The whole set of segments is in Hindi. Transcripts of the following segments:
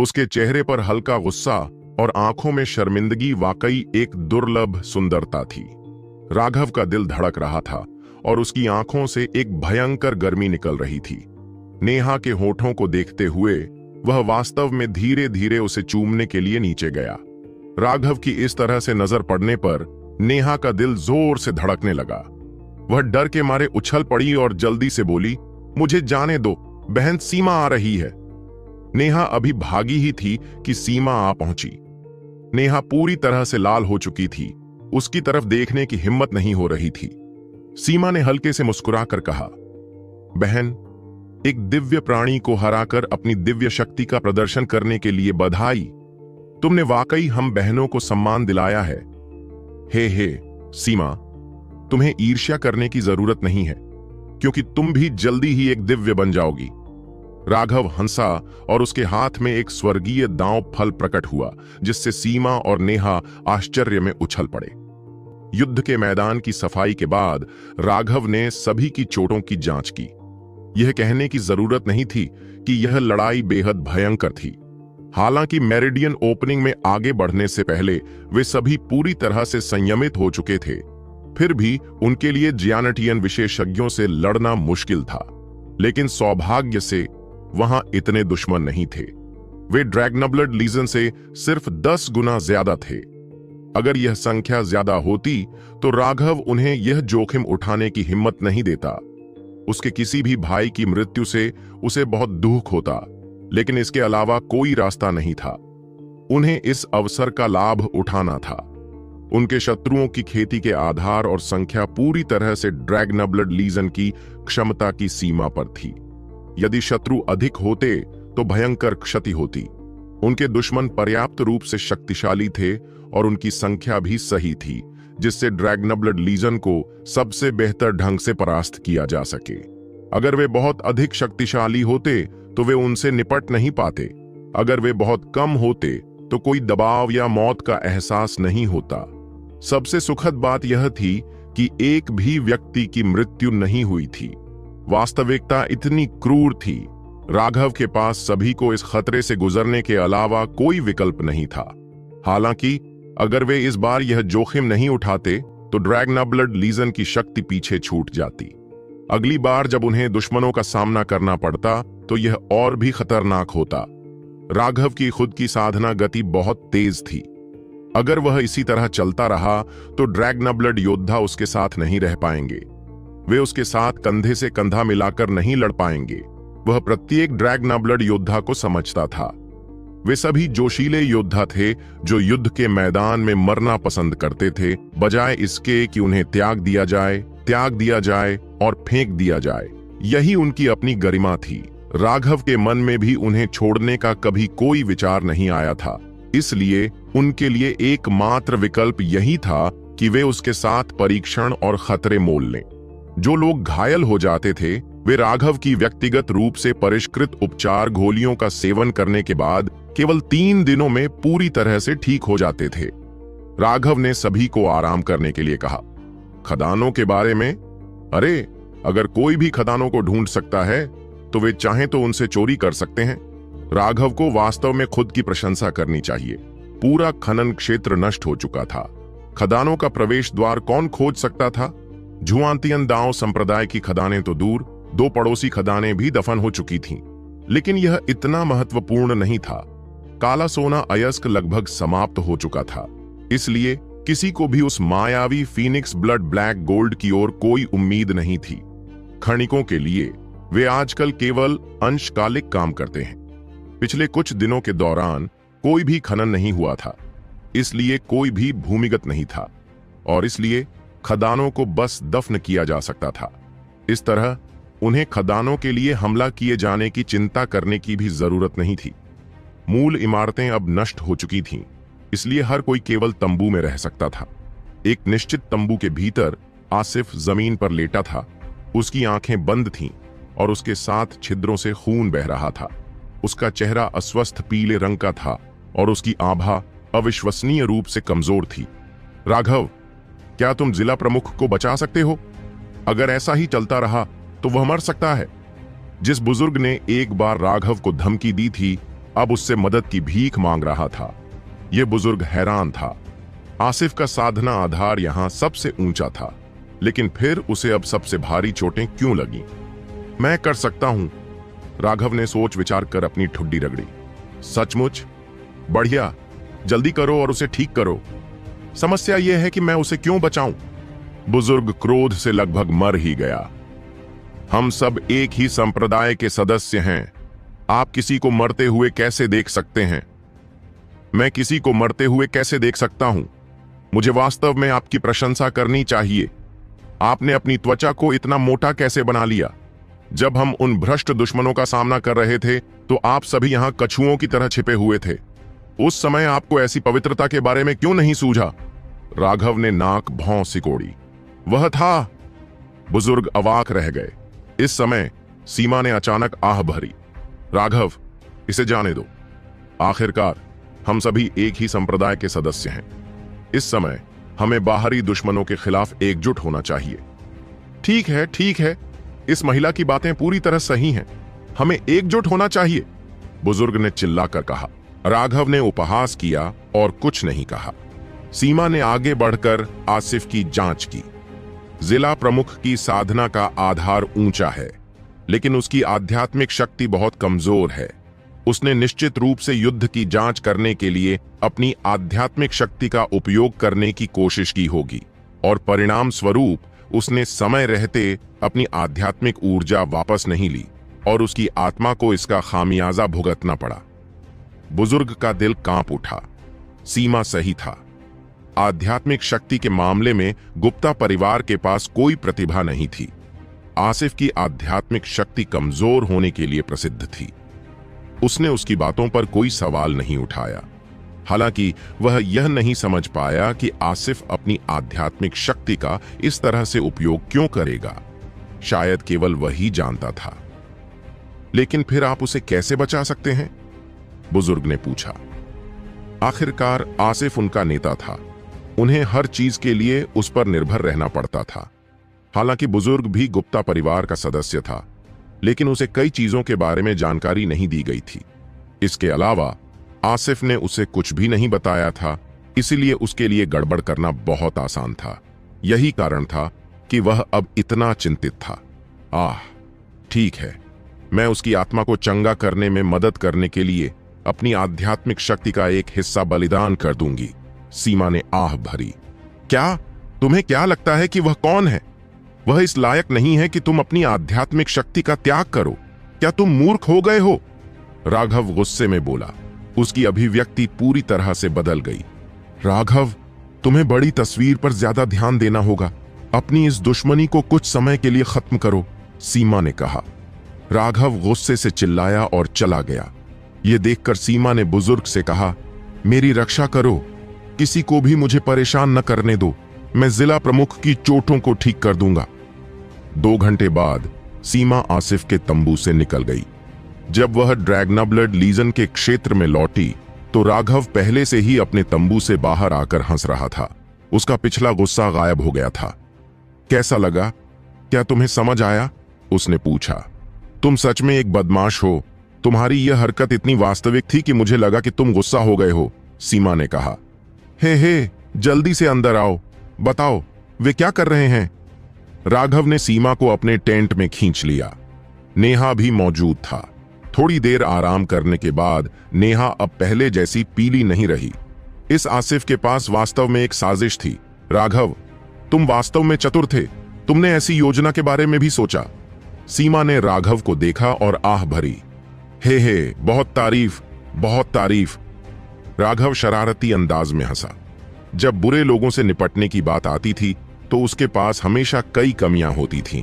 उसके चेहरे पर हल्का गुस्सा और आंखों में शर्मिंदगी वाकई एक दुर्लभ सुंदरता थी। राघव का दिल धड़क रहा था और उसकी आंखों से एक भयंकर गर्मी निकल रही थी। नेहा के होठों को देखते हुए वह वास्तव में धीरे धीरे उसे चूमने के लिए नीचे गया। राघव की इस तरह से नजर पड़ने पर नेहा का दिल जोर से धड़कने लगा। वह डर के मारे उछल पड़ी और जल्दी से बोली, मुझे जाने दो, बहन सीमा आ रही है। नेहा अभी भागी ही थी कि सीमा आ पहुंची। नेहा पूरी तरह से लाल हो चुकी थी, उसकी तरफ देखने की हिम्मत नहीं हो रही थी। सीमा ने हल्के से मुस्कुराकर कहा, बहन, एक दिव्य प्राणी को हराकर अपनी दिव्य शक्ति का प्रदर्शन करने के लिए बधाई। तुमने वाकई हम बहनों को सम्मान दिलाया है। हे सीमा, तुम्हें ईर्ष्या करने की जरूरत नहीं है, क्योंकि तुम भी जल्दी ही एक दिव्य बन जाओगी। राघव हंसा और उसके हाथ में एक स्वर्गीय दांव फल प्रकट हुआ, जिससे सीमा और नेहा आश्चर्य में उछल पड़े। युद्ध के मैदान की सफाई के बाद राघव ने सभी की चोटों की जांच की। यह कहने की जरूरत नहीं थी कि यह लड़ाई बेहद भयंकर थी। हालांकि मेरिडियन ओपनिंग में आगे बढ़ने से पहले वे सभी पूरी तरह से संयमित हो चुके थे, फिर भी उनके लिए जियानटियन विशेषज्ञों से लड़ना मुश्किल था। लेकिन सौभाग्य से वहां इतने दुश्मन नहीं थे। वे ड्रैगनब्लड लीजन से सिर्फ 10 गुना ज्यादा थे। अगर यह संख्या ज्यादा होती तो राघव उन्हें यह जोखिम उठाने की हिम्मत नहीं देता। उसके किसी भी भाई की मृत्यु से उसे बहुत दुख होता, लेकिन इसके अलावा कोई रास्ता नहीं था। उन्हें इस अवसर का लाभ उठाना था। उनके शत्रुओं की खेती के आधार और संख्या पूरी तरह से ड्रैगनब्लड लीजन की क्षमता की सीमा पर थी। यदि शत्रु अधिक होते तो भयंकर क्षति होती। उनके दुश्मन पर्याप्त रूप से शक्तिशाली थे और उनकी संख्या भी सही थी, जिससे ड्रैगनब्लड लीजन को सबसे बेहतर ढंग से परास्त किया जा सके। अगर वे बहुत अधिक शक्तिशाली होते तो वे उनसे निपट नहीं पाते। अगर वे बहुत कम होते तो कोई दबाव या मौत का एहसास नहीं होता। सबसे सुखद बात यह थी कि एक भी व्यक्ति की मृत्यु नहीं हुई थी। वास्तविकता इतनी क्रूर थी। राघव के पास सभी को इस खतरे से गुजरने के अलावा कोई विकल्प नहीं था। हालांकि अगर वे इस बार यह जोखिम नहीं उठाते तो ड्रैगनब्लड लीजन की शक्ति पीछे छूट जाती। अगली बार जब उन्हें दुश्मनों का सामना करना पड़ता तो यह और भी खतरनाक होता। राघव की खुद की साधना गति बहुत तेज थी। अगर वह इसी तरह चलता रहा तो ड्रैगनब्लड योद्धा उसके साथ नहीं रह पाएंगे। वे उसके साथ कंधे से कंधा मिलाकर नहीं लड़ पाएंगे। वह प्रत्येक ड्रैगनब्लड योद्धा को समझता था। वे सभी जोशीले योद्धा थे जो युद्ध के मैदान में मरना पसंद करते थे, बजाय इसके कि उन्हें त्याग दिया जाए और फेंक दिया जाए। यही उनकी अपनी गरिमा थी। राघव के मन में भी उन्हें छोड़ने का कभी कोई विचार नहीं आया था। इसलिए उनके लिए एकमात्र विकल्प यही था कि वे उसके साथ परीक्षण और खतरे मोल लें। जो लोग घायल हो जाते थे वे राघव की व्यक्तिगत रूप से परिष्कृत उपचार गोलियों का सेवन करने के बाद केवल 3 दिनों में पूरी तरह से ठीक हो जाते थे। राघव ने सभी को आराम करने के लिए कहा। खदानों के बारे में? अरे, अगर कोई भी खदानों को ढूंढ सकता है तो वे चाहें तो उनसे चोरी कर सकते हैं। राघव को वास्तव में खुद की प्रशंसा करनी चाहिए। पूरा खनन क्षेत्र नष्ट हो चुका था। खदानों का प्रवेश द्वार कौन खोज सकता था? झुआंतियन दाओ संप्रदाय की खदानें तो दूर, 2 पड़ोसी खदानें भी दफन हो चुकी थीं। लेकिन यह इतना महत्वपूर्ण नहीं था। काला सोना अयस्क लगभग समाप्त हो चुका था, इसलिए किसी को भी उस मायावी फीनिक्स ब्लड ब्लैक गोल्ड की ओर कोई उम्मीद नहीं थी। खनिकों के लिए वे आजकल केवल अंशकालिक काम करते हैं। पिछले कुछ दिनों के दौरान कोई भी खनन नहीं हुआ था, इसलिए कोई भी भूमिगत नहीं था और इसलिए खदानों को बस दफन किया जा सकता था। इस तरह उन्हें खदानों के लिए हमला किए जाने की चिंता करने की भी जरूरत नहीं थी। मूल इमारतें अब नष्ट हो चुकी थीं, इसलिए हर कोई केवल तंबू में रह सकता था। एक निश्चित तंबू के भीतर आसिफ जमीन पर लेटा था। उसकी आंखें बंद थीं और उसके 7 छिद्रों से खून बह रहा था। उसका चेहरा अस्वस्थ पीले रंग का था और उसकी आभा अविश्वसनीय रूप से कमजोर थी। राघव, क्या तुम जिला प्रमुख को बचा सकते हो? अगर ऐसा ही चलता रहा तो वह मर सकता है। जिस बुजुर्ग ने एक बार राघव को धमकी दी थी अब उससे मदद की भीख मांग रहा था। यह बुजुर्ग हैरान था। आसिफ का साधना आधार यहां सबसे ऊंचा था, लेकिन फिर उसे अब सबसे भारी चोटें क्यों लगी? मैं कर सकता हूं, राघव ने सोच विचार कर अपनी ठुड्डी रगड़ी। सचमुच? बढ़िया, जल्दी करो और उसे ठीक करो। समस्या यह है कि मैं उसे क्यों बचाऊं? बुजुर्ग क्रोध से लगभग मर ही गया। हम सब एक ही संप्रदाय के सदस्य हैं। आप किसी को मरते हुए कैसे देख सकते हैं? मैं किसी को मरते हुए कैसे देख सकता हूं? मुझे वास्तव में आपकी प्रशंसा करनी चाहिए। आपने अपनी त्वचा को इतना मोटा कैसे बना लिया? जब हम उन भ्रष्ट दुश्मनों का सामना कर रहे थे तो आप सभी यहां कछुओं की तरह छिपे हुए थे। उस समय आपको ऐसी पवित्रता के बारे में क्यों नहीं सूझा? राघव ने नाक भौं सिकोड़ी। वह था। बुजुर्ग अवाक रह गए। इस समय सीमा ने अचानक आह भरी। राघव, इसे जाने दो। आखिरकार हम सभी एक ही संप्रदाय के सदस्य हैं। इस समय हमें बाहरी दुश्मनों के खिलाफ एकजुट होना चाहिए। ठीक है, ठीक है, इस महिला की बातें पूरी तरह सही हैं। हमें एकजुट होना चाहिए, बुजुर्ग ने चिल्लाकर कहा। राघव ने उपहास किया और कुछ नहीं कहा। सीमा ने आगे बढ़कर आसिफ की जांच की। जिला प्रमुख की साधना का आधार ऊंचा है, लेकिन उसकी आध्यात्मिक शक्ति बहुत कमजोर है। उसने निश्चित रूप से युद्ध की जांच करने के लिए अपनी आध्यात्मिक शक्ति का उपयोग करने की कोशिश की होगी, और परिणाम स्वरूप उसने समय रहते अपनी आध्यात्मिक ऊर्जा वापस नहीं ली और उसकी आत्मा को इसका खामियाजा भुगतना पड़ा। बुजुर्ग का दिल कांप उठा। सीमा सही था। आध्यात्मिक शक्ति के मामले में गुप्ता परिवार के पास कोई प्रतिभा नहीं थी। आसिफ की आध्यात्मिक शक्ति कमजोर होने के लिए प्रसिद्ध थी। उसने उसकी बातों पर कोई सवाल नहीं उठाया। हालांकि वह यह नहीं समझ पाया कि आसिफ अपनी आध्यात्मिक शक्ति का इस तरह से उपयोग क्यों करेगा। शायद केवल वही जानता था। लेकिन फिर आप उसे कैसे बचा सकते हैं? बुजुर्ग ने पूछा। आखिरकार आसिफ उनका नेता था। उन्हें हर चीज के लिए उस पर निर्भर रहना पड़ता था। हालांकि बुजुर्ग भी गुप्ता परिवार का सदस्य था, लेकिन उसे कई चीजों के बारे में जानकारी नहीं दी गई थी। इसके अलावा आसिफ ने उसे कुछ भी नहीं बताया था, इसलिए उसके लिए गड़बड़ करना बहुत आसान था। यही कारण था कि वह अब इतना चिंतित था। ठीक है, मैं उसकी आत्मा को चंगा करने में मदद करने के लिए अपनी आध्यात्मिक शक्ति का एक हिस्सा बलिदान कर दूंगी, सीमा ने आह भरी। क्या तुम्हें क्या लगता है कि वह कौन है? वह इस लायक नहीं है कि तुम अपनी आध्यात्मिक शक्ति का त्याग करो। क्या तुम मूर्ख हो गए हो? राघव गुस्से में बोला। उसकी अभिव्यक्ति पूरी तरह से बदल गई। राघव, तुम्हें बड़ी तस्वीर पर ज्यादा ध्यान देना होगा। अपनी इस दुश्मनी को कुछ समय के लिए खत्म करो, सीमा ने कहा। राघव गुस्से से चिल्लाया और चला गया। यह देखकर सीमा ने बुजुर्ग से कहा, मेरी रक्षा करो, किसी को भी मुझे परेशान न करने दो। मैं जिला प्रमुख की चोटों को ठीक कर दूंगा। 2 घंटे बाद सीमा आसिफ के तंबू से निकल गई। जब वह ड्रैगनाब्लड लीजन के क्षेत्र में लौटी तो राघव पहले से ही अपने तंबू से बाहर आकर हंस रहा था। उसका पिछला गुस्सा गायब हो गया था। कैसा लगा? क्या तुम्हें समझ आया? उसने पूछा। तुम सच में एक बदमाश हो। तुम्हारी यह हरकत इतनी वास्तविक थी कि मुझे लगा कि तुम गुस्सा हो गए हो, सीमा ने कहा। हे, जल्दी से अंदर आओ। बताओ, वे क्या कर रहे हैं? राघव ने सीमा को अपने टेंट में खींच लिया। नेहा भी मौजूद था। थोड़ी देर आराम करने के बाद नेहा अब पहले जैसी पीली नहीं रही। इस आसिफ के पास वास्तव में एक साजिश थी। राघव, तुम वास्तव में चतुर थे। तुमने ऐसी योजना के बारे में भी सोचा। सीमा ने राघव को देखा और आह भरी। हे, बहुत तारीफ, बहुत तारीफ। राघव शरारती अंदाज में हंसा। जब बुरे लोगों से निपटने की बात आती थी तो उसके पास हमेशा कई कमियां होती थीं।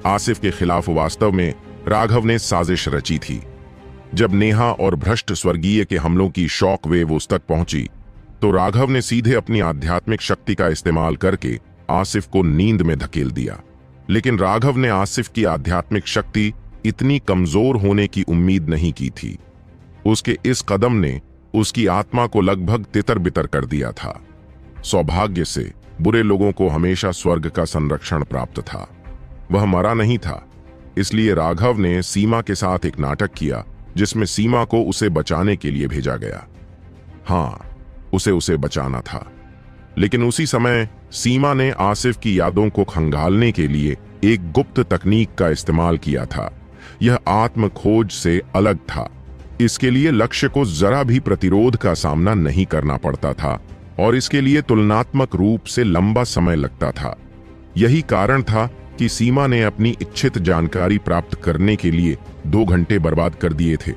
आसिफ के खिलाफ वास्तव में राघव ने साजिश रची थी। जब नेहा और भ्रष्ट स्वर्गीय के हमलों की शॉक वेव उस तक पहुंची तो राघव ने सीधे अपनी आध्यात्मिक शक्ति का इस्तेमाल करके आसिफ को नींद में धकेल दिया। लेकिन राघव ने आसिफ की आध्यात्मिक शक्ति इतनी कमजोर होने की उम्मीद नहीं की थी। उसके इस कदम ने उसकी आत्मा को लगभग तितर-बितर कर दिया था। सौभाग्य से बुरे लोगों को हमेशा स्वर्ग का संरक्षण प्राप्त था। वह मरा नहीं था। इसलिए राघव ने सीमा के साथ एक नाटक किया जिसमें सीमा को उसे बचाने के लिए भेजा गया। हाँ, उसे बचाना था। लेकिन उसी समय सीमा ने आसिफ की यादों को खंगालने के लिए एक गुप्त तकनीक का इस्तेमाल किया था। यह आत्म खोज से अलग था। इसके लिए लक्ष्य को जरा भी प्रतिरोध का सामना नहीं करना पड़ता था और इसके लिए तुलनात्मक रूप से लंबा समय लगता था। यही कारण था कि सीमा ने अपनी इच्छित जानकारी प्राप्त करने के लिए 2 घंटे बर्बाद कर दिए थे।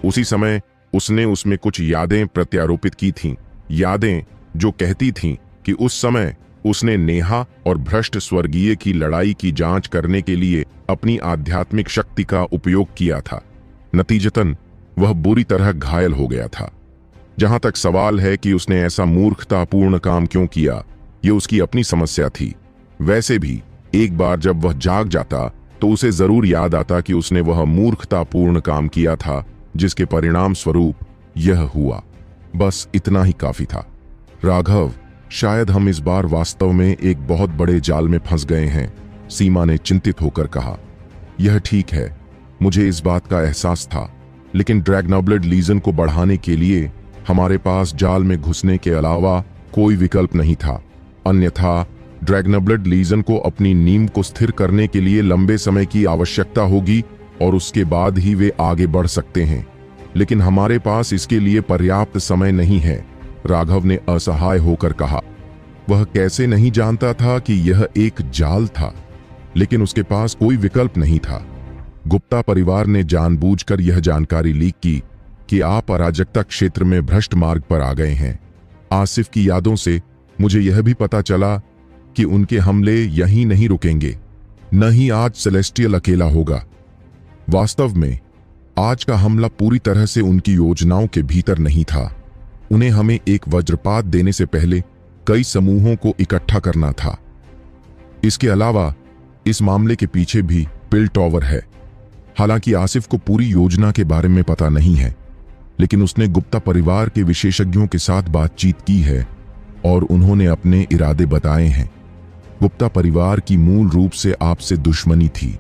उसी समय उसने उसमें कुछ यादें प्रत्यारोपित की थीं, यादें जो कहती थीं कि उस समय उसने नेहा और भ्रष्ट स्वर्गीय की लड़ाई की जांच करने के लिए अपनी आध्यात्मिक शक्ति का उपयोग किया था। नतीजतन वह बुरी तरह घायल हो गया था। जहां तक सवाल है कि उसने ऐसा मूर्खतापूर्ण काम क्यों किया, यह उसकी अपनी समस्या थी। वैसे भी एक बार जब वह जाग जाता तो उसे जरूर याद आता कि उसने वह मूर्खतापूर्ण काम किया था जिसके परिणाम स्वरूप यह हुआ। बस इतना ही काफी था। राघव, शायद हम इस बार वास्तव में एक बहुत बड़े जाल में फंस गए हैं, सीमा ने चिंतित होकर कहा। यह ठीक है, मुझे इस बात का एहसास था, लेकिन ड्रैगनब्लड लीजन को बढ़ाने के लिए हमारे पास जाल में घुसने के अलावा कोई विकल्प नहीं था। अन्यथा ड्रैगनब्लड लीजन को अपनी नींव को स्थिर करने के लिए लंबे समय की आवश्यकता होगी और उसके बाद ही वे आगे बढ़ सकते हैं। लेकिन हमारे पास इसके लिए पर्याप्त समय नहीं है, राघव ने असहाय होकर कहा। वह कैसे नहीं जानता था कि यह एक जाल था, लेकिन उसके पास कोई विकल्प नहीं था। गुप्ता परिवार ने जानबूझकर यह जानकारी लीक की कि आप अराजकता क्षेत्र में भ्रष्ट मार्ग पर आ गए हैं। आसिफ की यादों से मुझे यह भी पता चला कि उनके हमले यहीं नहीं रुकेंगे, न ही आज सेलेस्टियल अकेला होगा। वास्तव में आज का हमला पूरी तरह से उनकी योजनाओं के भीतर नहीं था। उन्हें हमें एक वज्रपात देने से पहले कई समूहों को इकट्ठा करना था। इसके अलावा इस मामले के पीछे भी पिल टॉवर है। हालांकि आसिफ को पूरी योजना के बारे में पता नहीं है, लेकिन उसने गुप्ता परिवार के विशेषज्ञों के साथ बातचीत की है और उन्होंने अपने इरादे बताए हैं। गुप्ता परिवार की मूल रूप से आपसे दुश्मनी थी।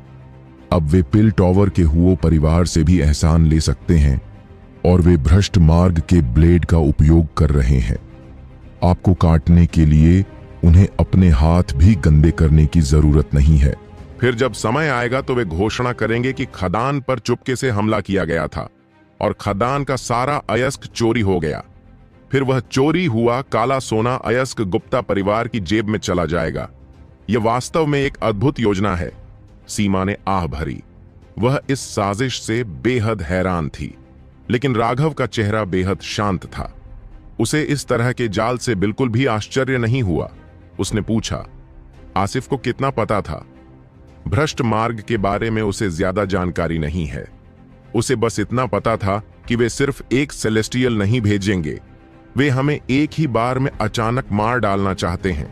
अब वे पिल टॉवर के हुओ परिवार से भी एहसान ले सकते हैं और वे भ्रष्ट मार्ग के ब्लेड का उपयोग कर रहे हैं। आपको काटने के लिए उन्हें अपने हाथ भी गंदे करने की जरूरत नहीं है। फिर जब समय आएगा तो वे घोषणा करेंगे कि खदान पर चुपके से हमला किया गया था और खदान का सारा अयस्क चोरी हो गया। फिर वह चोरी हुआ काला सोना अयस्क गुप्ता परिवार की जेब में चला जाएगा। यह वास्तव में एक अद्भुत योजना है, सीमा ने आह भरी। वह इस साजिश से बेहद हैरान थी, लेकिन राघव का चेहरा बेहद शांत था। उसे इस तरह के जाल से बिल्कुल भी आश्चर्य नहीं हुआ। उसने पूछा, आसिफ को कितना पता था? भ्रष्ट मार्ग के बारे में उसे ज्यादा जानकारी नहीं है। उसे बस इतना पता था कि वे सिर्फ एक सेलेस्टियल नहीं भेजेंगे, वे हमें एक ही बार में अचानक मार डालना चाहते हैं।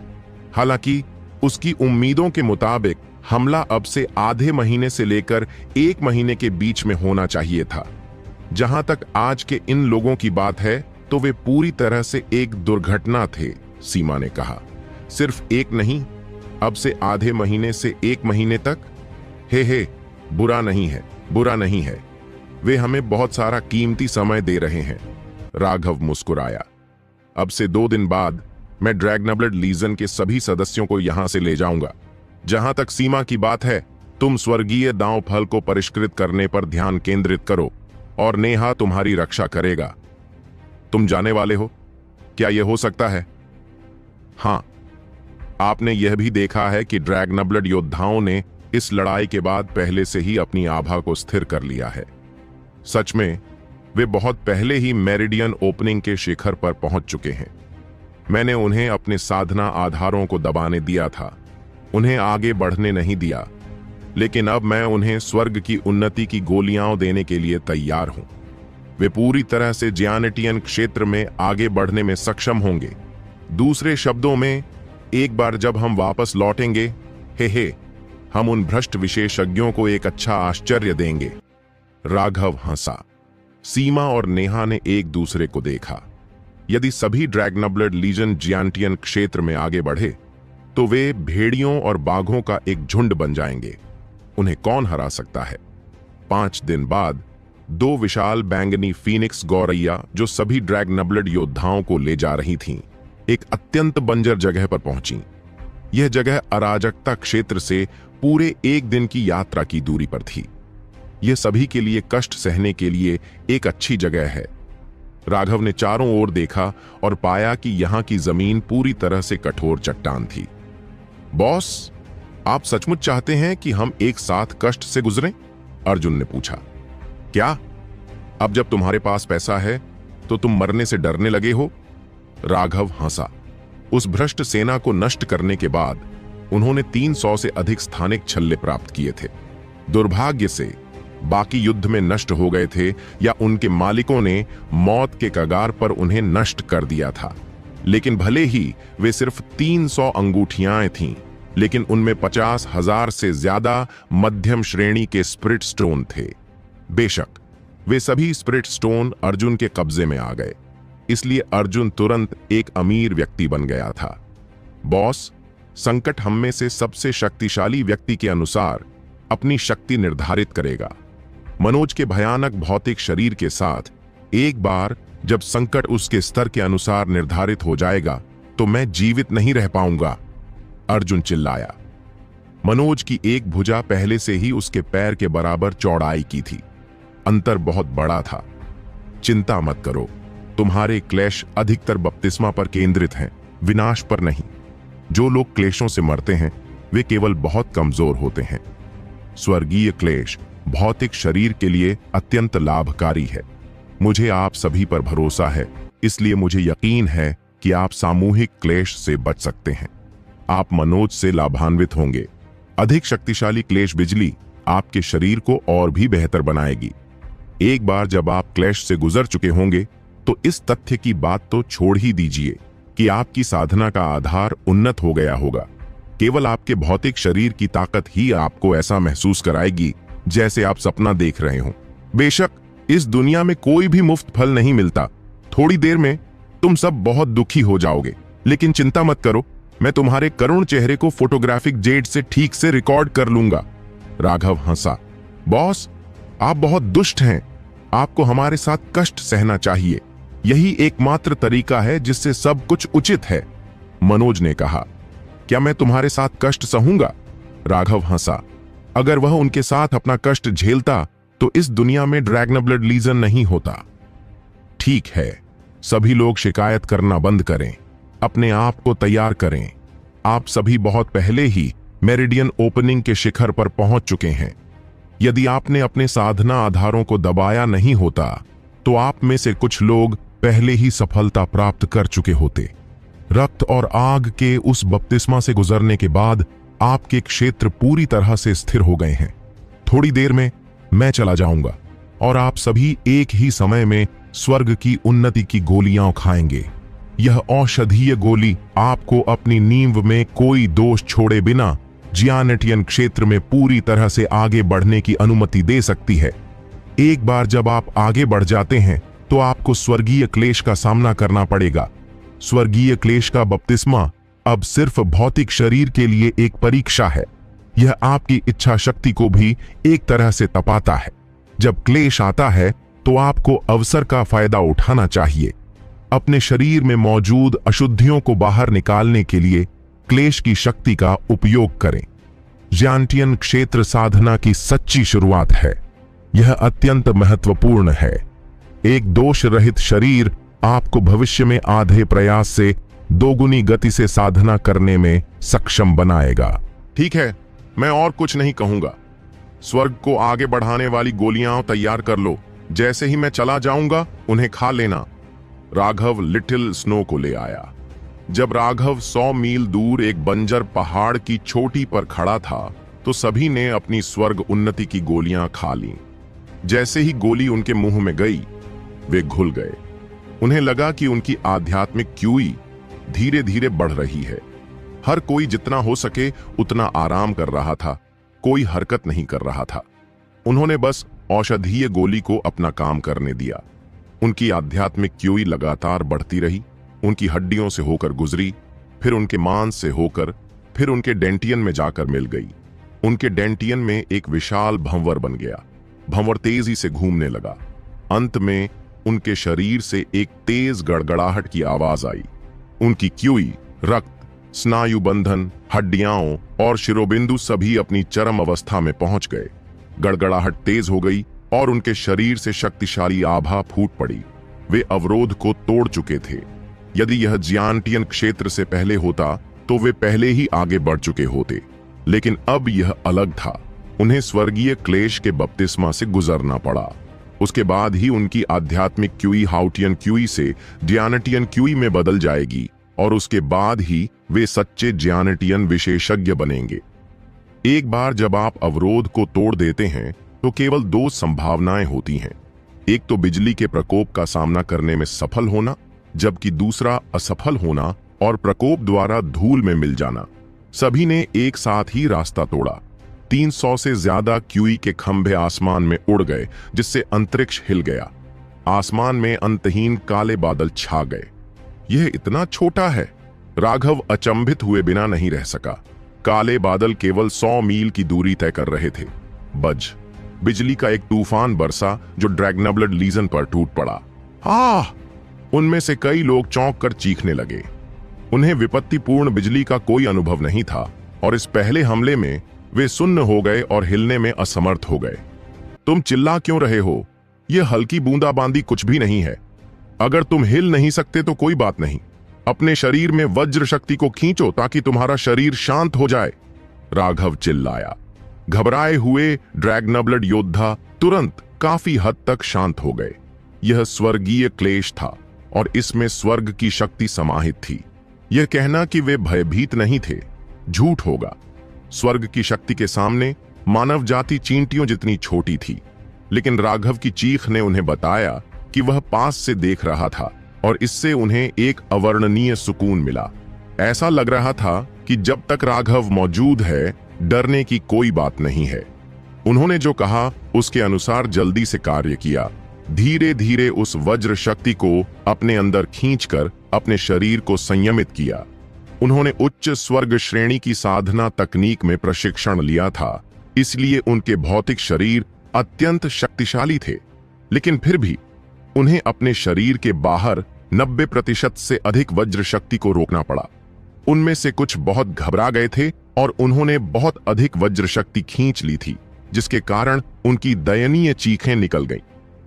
हालांकि उसकी उम्मीदों के मुताबिक हमला अब से आधे महीने से लेकर 1 महीने के बीच में होना चाहिए था। जहां तक आज के इन लोगों की बात है तो वे पूरी तरह से एक दुर्घटना थे, सीमा ने कहा। सिर्फ एक नहीं, अब से आधे महीने से 1 महीने तक। हे, बुरा नहीं है, बुरा नहीं है। वे हमें बहुत सारा कीमती समय दे रहे हैं। राघव मुस्कुराया। अब से 2 दिन बाद मैं ड्रैगनब्लड लीजन के सभी सदस्यों को यहां से ले जाऊंगा। जहां तक सीमा की बात है, तुम स्वर्गीय दांव फल को परिष्कृत करने पर ध्यान केंद्रित करो और नेहा तुम्हारी रक्षा करेगा। तुम जाने वाले हो? क्या यह हो सकता है? हां, आपने यह भी देखा है कि ड्रैगनब्लड योद्धाओं ने इस लड़ाई के बाद पहले से ही अपनी आभा को स्थिर कर लिया है। सच में वे बहुत पहले ही मेरिडियन ओपनिंग के शिखर पर पहुंच चुके हैं। मैंने उन्हें अपने साधना आधारों को दबाने दिया था, उन्हें आगे बढ़ने नहीं दिया, लेकिन अब मैं उन्हें स्वर्ग की उन्नति की गोलियां देने के लिए तैयार हूं। वे पूरी तरह से जियानेटियन क्षेत्र में आगे बढ़ने में सक्षम होंगे। दूसरे शब्दों में, एक बार जब हम वापस लौटेंगे, हे, हम उन भ्रष्ट विशेषज्ञों को एक अच्छा आश्चर्य देंगे। राघव हंसा। सीमा और नेहा ने एक दूसरे को देखा। यदि सभी ड्रैगनब्लड लीजन जियांटियन क्षेत्र में आगे बढ़े तो वे भेड़ियों और बाघों का एक झुंड बन जाएंगे। उन्हें कौन हरा सकता है? 5 दिन बाद दो विशाल बैंगनी फीनिक्स गौरैया जो सभी ड्रैगनब्लड योद्धाओं को ले जा रही थीं, एक अत्यंत बंजर जगह पर पहुंची। यह जगह अराजकता क्षेत्र से पूरे एक दिन की यात्रा की दूरी पर थी। यह सभी के लिए कष्ट सहने के लिए एक अच्छी जगह है। राघव ने चारों ओर देखा और पाया कि यहां की जमीन पूरी तरह से कठोर चट्टान थी। बॉस, आप सचमुच चाहते हैं कि हम एक साथ कष्ट से गुजरें? अर्जुन ने पूछा। क्या? अब जब तुम्हारे पास पैसा है तो तुम मरने से डरने लगे हो? राघव हंसा। उस भ्रष्ट सेना को नष्ट करने के बाद उन्होंने 300 से अधिक स्थानिक छल्ले प्राप्त किए थे। दुर्भाग्य से बाकी युद्ध में नष्ट हो गए थे या उनके मालिकों ने मौत के कगार पर उन्हें नष्ट कर दिया था। लेकिन भले ही वे सिर्फ 300 अंगूठियां थीं, लेकिन उनमें 50,000 से ज्यादा मध्यम श्रेणी के स्पिरिट स्टोन थे। बेशक वे सभी स्पिरिट स्टोन अर्जुन के कब्जे में आ गए, इसलिए अर्जुन तुरंत एक अमीर व्यक्ति बन गया था। बॉस, संकट हम में से सबसे शक्तिशाली व्यक्ति के अनुसार अपनी शक्ति निर्धारित करेगा। मनोज के भयानक भौतिक शरीर के साथ एक बार जब संकट उसके स्तर के अनुसार निर्धारित हो जाएगा तो मैं जीवित नहीं रह पाऊंगा, अर्जुन चिल्लाया। मनोज की एक भुजा पहले से ही उसके पैर के बराबर चौड़ाई की थी। अंतर बहुत बड़ा था। चिंता मत करो, तुम्हारे क्लेश अधिकतर बपतिस्मा पर केंद्रित हैं, विनाश पर नहीं। जो लोग क्लेशों से मरते हैं वे केवल बहुत कमजोर होते हैं। स्वर्गीय क्लेश भौतिक शरीर के लिए अत्यंत लाभकारी है। मुझे आप सभी पर भरोसा है, इसलिए मुझे यकीन है कि आप सामूहिक क्लेश से बच सकते हैं। आप मनोज से लाभान्वित होंगे। अधिक शक्तिशाली क्लेश बिजली आपके शरीर को और भी बेहतर बनाएगी। एक बार जब आप क्लेश से गुजर चुके होंगे तो इस तथ्य की बात तो छोड़ ही दीजिए कि आपकी साधना का आधार उन्नत हो गया होगा। केवल आपके भौतिक शरीर की ताकत ही आपको ऐसा महसूस कराएगी जैसे आप सपना देख रहे हो। बेशक इस दुनिया में कोई भी मुफ्त फल नहीं मिलता। थोड़ी देर में तुम सब बहुत दुखी हो जाओगे, लेकिन चिंता मत करो, मैं तुम्हारे करुण चेहरे को फोटोग्राफिक जेड से ठीक से रिकॉर्ड कर लूंगा। राघव हंसा। बॉस, आप बहुत दुष्ट हैं। आपको हमारे साथ कष्ट सहना चाहिए। यही एकमात्र तरीका है जिससे सब कुछ उचित है, मनोज ने कहा। क्या मैं तुम्हारे साथ कष्ट सहूंगा? राघव हंसा। अगर वह उनके साथ अपना कष्ट झेलता तो इस दुनिया में ड्रैगनब्लड लीजन नहीं होता। ठीक है, सभी लोग शिकायत करना बंद करें, अपने आप को तैयार करें। आप सभी बहुत पहले ही मेरिडियन ओपनिंग के शिखर पर पहुंच चुके हैं। यदि आपने अपने साधना आधारों को दबाया नहीं होता तो आप में से कुछ लोग पहले ही सफलता प्राप्त कर चुके होते। रक्त और आग के उस बपतिस्मा से गुजरने के बाद आपके क्षेत्र पूरी तरह से स्थिर हो गए हैं। थोड़ी देर में मैं चला जाऊंगा और आप सभी एक ही समय में स्वर्ग की उन्नति की गोलियां खाएंगे। यह औषधीय गोली आपको अपनी नींव में कोई दोष छोड़े बिना जियानेटियन क्षेत्र में पूरी तरह से आगे बढ़ने की अनुमति दे सकती है। एक बार जब आप आगे बढ़ जाते हैं तो आपको स्वर्गीय क्लेश का सामना करना पड़ेगा। स्वर्गीय क्लेश का बपतिस्मा अब सिर्फ भौतिक शरीर के लिए एक परीक्षा है। यह आपकी इच्छा शक्ति को भी एक तरह से तपाता है। जब क्लेश आता है तो आपको अवसर का फायदा उठाना चाहिए। अपने शरीर में मौजूद अशुद्धियों को बाहर निकालने के लिए क्लेश की शक्ति का उपयोग करें। जियानेटियन क्षेत्र साधना की सच्ची शुरुआत है। यह अत्यंत महत्वपूर्ण है। एक दोष रहित शरीर आपको भविष्य में आधे प्रयास से दोगुनी गति से साधना करने में सक्षम बनाएगा। ठीक है, मैं और कुछ नहीं कहूंगा। स्वर्ग को आगे बढ़ाने वाली गोलियां तैयार कर लो। जैसे ही मैं चला जाऊंगा उन्हें खा लेना। राघव लिटिल स्नो को ले आया। जब राघव 100 मील दूर एक बंजर पहाड़ की चोटी पर खड़ा था तो सभी ने अपनी स्वर्ग उन्नति की गोलियां खा लीं। जैसे ही गोली उनके मुंह में गई वे घुल गए। उन्हें लगा कि उनकी आध्यात्मिक क्यूई धीरे धीरे बढ़ रही है। हर कोई जितना हो सके उतना आराम कर रहा था, कोई हरकत नहीं कर रहा था। उन्होंने बस औषधीय गोली को अपना काम करने दिया। उनकी आध्यात्मिक क्यूई लगातार बढ़ती रही। उनकी हड्डियों से होकर गुजरी, फिर उनके मांस से होकर, फिर उनके डेंटियन में जाकर मिल गई। उनके डेंटियन में एक विशाल भंवर बन गया। भंवर तेजी से घूमने लगा। अंत में उनके शरीर से एक तेज गड़गड़ाहट की आवाज आई। उनकी क्यूई, रक्त, स्नायु बंधन, हड्डियां और शिरोबिंदु सभी अपनी चरम अवस्था में पहुंच गए। गड़गड़ाहट तेज हो गई और उनके शरीर से शक्तिशाली आभा फूट पड़ी। वे अवरोध को तोड़ चुके थे। यदि यह जियांटियन क्षेत्र से पहले होता तो वे पहले ही आगे बढ़ चुके होते, लेकिन अब यह अलग था। उन्हें स्वर्गीय क्लेश के बपतिस्मा से गुजरना पड़ा। उसके बाद ही उनकी आध्यात्मिक क्यूई हाउटियन क्यूई से जियानटियन क्यूई में बदल जाएगी और उसके बाद ही वे सच्चे जियानटियन विशेषज्ञ बनेंगे। एक बार जब आप अवरोध को तोड़ देते हैं तो केवल दो संभावनाएं होती हैं। एक तो बिजली के प्रकोप का सामना करने में सफल होना, जबकि दूसरा असफल होना और प्रकोप द्वारा धूल में मिल जाना। सभी ने एक साथ ही रास्ता तोड़ा। 300 से ज्यादा क्यूई के खंभे आसमान में उड़ गए, जिससे अंतरिक्ष हिल गया। आसमान में अंतहीन काले बादल छा गए। यह इतना छोटा है, राघव अचंभित हुए बिना नहीं रह सका। काले बादल केवल 100 मील की दूरी तय कर रहे थे। बिजली का एक तूफान बरसा जो ड्रैगनब्लड लीजन पर टूट पड़ा। उनमें से कई लोग चौंक कर चीखने लगे। उन्हें विपत्तिपूर्ण बिजली का कोई अनुभव नहीं था और इस पहले हमले में वे सुन्न हो गए और हिलने में असमर्थ हो गए। तुम चिल्ला क्यों रहे हो? यह हल्की बूंदाबांदी कुछ भी नहीं है। अगर तुम हिल नहीं सकते तो कोई बात नहीं, अपने शरीर में वज्र शक्ति को खींचो ताकि तुम्हारा शरीर शांत हो जाए, राघव चिल्लाया। घबराए हुए ड्रैगनब्लड योद्धा तुरंत काफी हद तक शांत हो गए। यह स्वर्गीय क्लेश था और इसमें स्वर्ग की शक्ति समाहित थी। यह कहना कि वे भयभीत नहीं थे झूठ होगा। स्वर्ग की शक्ति के सामने मानव जाति चींटियों जितनी छोटी थी, लेकिन राघव की चीख ने उन्हें बताया कि वह पास से देख रहा था और इससे उन्हें एक अवर्णनीय सुकून मिला। ऐसा लग रहा था कि जब तक राघव मौजूद है, डरने की कोई बात नहीं है। उन्होंने जो कहा उसके अनुसार जल्दी से कार्य किया। धीरे धीरे उस वज्र शक्ति को अपने अंदर खींचकर अपने शरीर को संयमित किया। उन्होंने उच्च स्वर्ग श्रेणी की साधना तकनीक में प्रशिक्षण लिया था, इसलिए उनके भौतिक शरीर अत्यंत शक्तिशाली थे। लेकिन फिर भी उन्हें अपने शरीर के बाहर 90% से अधिक वज्र शक्ति को रोकना पड़ा। उनमें से कुछ बहुत घबरा गए थे और उन्होंने बहुत अधिक वज्र शक्ति खींच ली थी, जिसके कारण उनकी दयनीय चीखें निकल गईं।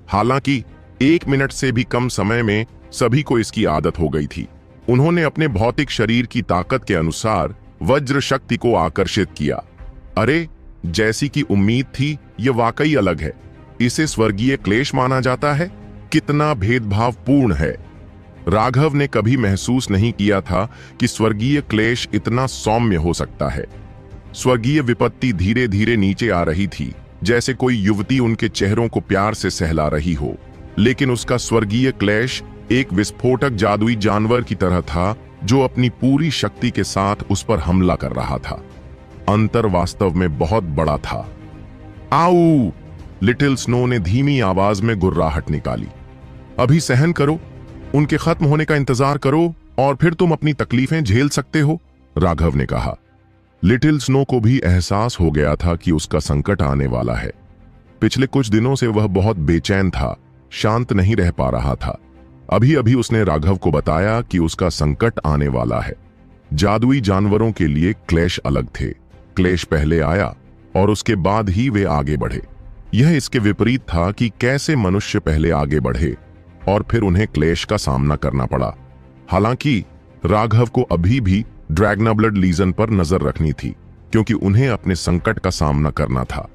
हालांकि 1 मिनट से भी कम समय में सभी को इसकी आदत हो गई थी। उन्होंने अपने भौतिक शरीर की ताकत के अनुसार वज्र शक्ति को आकर्षित किया। अरे, जैसी की उम्मीद थी, यह वाकई अलग है। इसे स्वर्गीय क्लेश माना जाता है। कितना भेदभावपूर्ण है। राघव ने कभी महसूस नहीं किया था कि स्वर्गीय क्लेश इतना सौम्य हो सकता है। स्वर्गीय विपत्ति धीरे धीरे नीचे आ रही थी, जैसे कोई युवती उनके चेहरों को प्यार से सहला रही हो, लेकिन उसका स्वर्गीय क्लेश एक विस्फोटक जादुई जानवर की तरह था जो अपनी पूरी शक्ति के साथ उस पर हमला कर रहा था। अंतर वास्तव में बहुत बड़ा था। आऊ! लिटिल स्नो ने धीमी आवाज में गुर्राहट निकाली। अभी सहन करो, उनके खत्म होने का इंतजार करो और फिर तुम अपनी तकलीफें झेल सकते हो, राघव ने कहा। लिटिल स्नो को भी एहसास हो गया था कि उसका संकट आने वाला है। पिछले कुछ दिनों से वह बहुत बेचैन था, शांत नहीं रह पा रहा था। अभी अभी उसने राघव को बताया कि उसका संकट आने वाला है। जादुई जानवरों के लिए क्लेश अलग थे। क्लेश पहले आया और उसके बाद ही वे आगे बढ़े। यह इसके विपरीत था कि कैसे मनुष्य पहले आगे बढ़े और फिर उन्हें क्लेश का सामना करना पड़ा। हालांकि राघव को अभी भी ड्रैगनब्लड लीजन पर नजर रखनी थी, क्योंकि उन्हें अपने संकट का सामना करना था।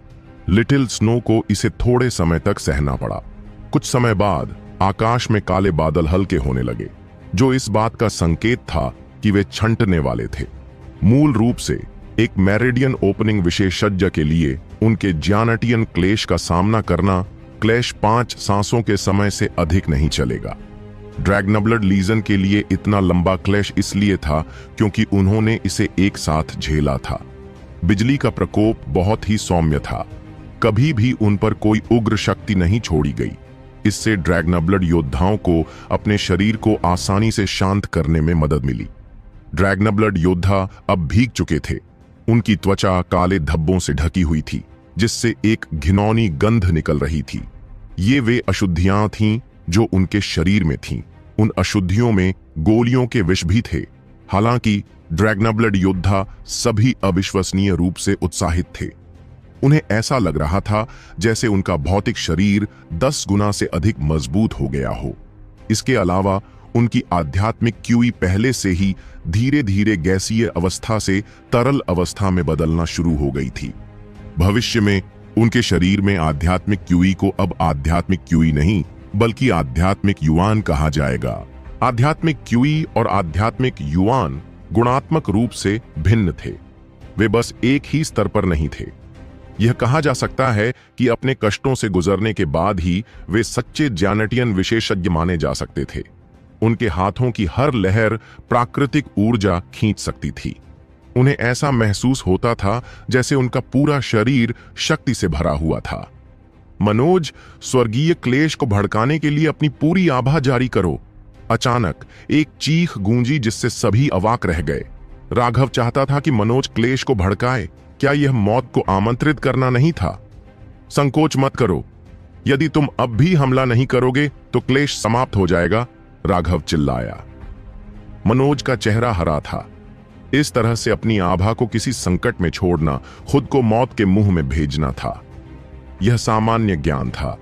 लिटिल स्नो को इसे थोड़े समय तक सहना पड़ा। कुछ समय बाद आकाश में काले बादल हल्के होने लगे, जो इस बात का संकेत था कि वे छंटने वाले थे। मूल रूप से एक मेरिडियन ओपनिंग विशेषज्ञ के लिए उनके जियानटियन क्लेश का सामना करना क्लेश 5 सांसों के समय से अधिक नहीं चलेगा। ड्रैगनब्लड लीजन के लिए इतना लंबा क्लेश इसलिए था क्योंकि उन्होंने इसे एक साथ झेला था। बिजली का प्रकोप बहुत ही सौम्य था, कभी भी उन पर कोई उग्र शक्ति नहीं छोड़ी गई। इससे ड्रैगनब्लड योद्धाओं को अपने शरीर को आसानी से शांत करने में मदद मिली। ड्रैगनब्लड योद्धा अब भीग चुके थे। उनकी त्वचा काले धब्बों से ढकी हुई थी। जिससे एक घिनौनी गंध निकल रही थी। ये वे अशुद्धियां थीं जो उनके शरीर में थीं। उन अशुद्धियों में गोलियों के विष भी थे। हालांकि ड्रैगनाब्लड योद्धा सभी अविश्वसनीय रूप से उत्साहित थे। उन्हें ऐसा लग रहा था जैसे उनका भौतिक शरीर 10 गुना से अधिक मजबूत हो गया हो। इसके अलावा उनकी आध्यात्मिक क्यूई पहले से ही धीरे धीरे गैसीय अवस्था से तरल अवस्था में बदलना शुरू हो गई थी। भविष्य में उनके शरीर में आध्यात्मिक क्यूई को अब आध्यात्मिक क्यूई नहीं बल्कि आध्यात्मिक युआन कहा जाएगा। आध्यात्मिक क्यूई और आध्यात्मिक युआन गुणात्मक रूप से भिन्न थे। वे बस एक ही स्तर पर नहीं थे। यह कहा जा सकता है कि अपने कष्टों से गुजरने के बाद ही वे सच्चे ज्यानेटियन विशेषज्ञ माने जा सकते थे। उनके हाथों की हर लहर प्राकृतिक ऊर्जा खींच सकती थी। उन्हें ऐसा महसूस होता था जैसे उनका पूरा शरीर शक्ति से भरा हुआ था। मनोज, स्वर्गीय क्लेश को भड़काने के लिए अपनी पूरी आभा जारी करो। अचानक एक चीख गूंजी जिससे सभी अवाक रह गए। राघव चाहता था कि मनोज क्लेश को भड़काए। क्या यह मौत को आमंत्रित करना नहीं था? संकोच मत करो। यदि तुम अब भी हमला नहीं करोगे तो क्लेश समाप्त हो जाएगा, राघव चिल्लाया। मनोज का चेहरा हरा था। इस तरह से अपनी आभा को किसी संकट में छोड़ना खुद को मौत के मुंह में भेजना था। यह सामान्य ज्ञान था,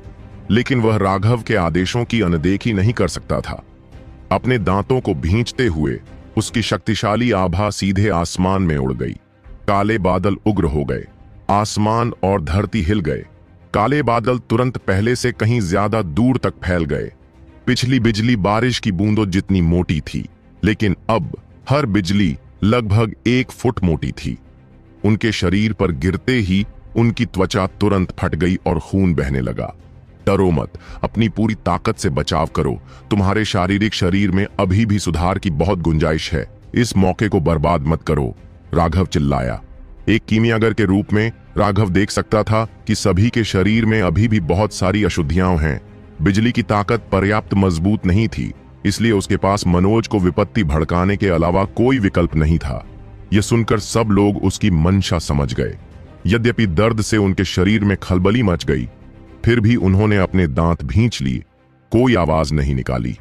लेकिन वह राघव के आदेशों की अनदेखी नहीं कर सकता था। अपने दांतों को भींचते हुए उसकी शक्तिशाली आभा सीधे आसमान में उड़ गई। काले बादल उग्र हो गए। आसमान और धरती हिल गए। काले बादल तुरंत पहले से कहीं ज्यादा दूर तक फैल गए। पिछली बिजली बारिश की बूंदों जितनी मोटी थी, लेकिन अब हर बिजली लगभग 1 फुट मोटी थी। उनके शरीर पर गिरते ही उनकी त्वचा तुरंत फट गई और खून बहने लगा। डरो मत, अपनी पूरी ताकत से बचाव करो। तुम्हारे शारीरिक शरीर में अभी भी सुधार की बहुत गुंजाइश है। इस मौके को बर्बाद मत करो, राघव चिल्लाया। एक कीमियागर के रूप में राघव देख सकता था कि सभी के शरीर में अभी भी बहुत सारी अशुद्धियां हैं। बिजली की ताकत पर्याप्त मजबूत नहीं थी, इसलिए उसके पास मनोज को विपत्ति भड़काने के अलावा कोई विकल्प नहीं था। यह सुनकर सब लोग उसकी मंशा समझ गए। यद्यपि दर्द से उनके शरीर में खलबली मच गई, फिर भी उन्होंने अपने दांत भींच लिए। कोई आवाज नहीं निकाली।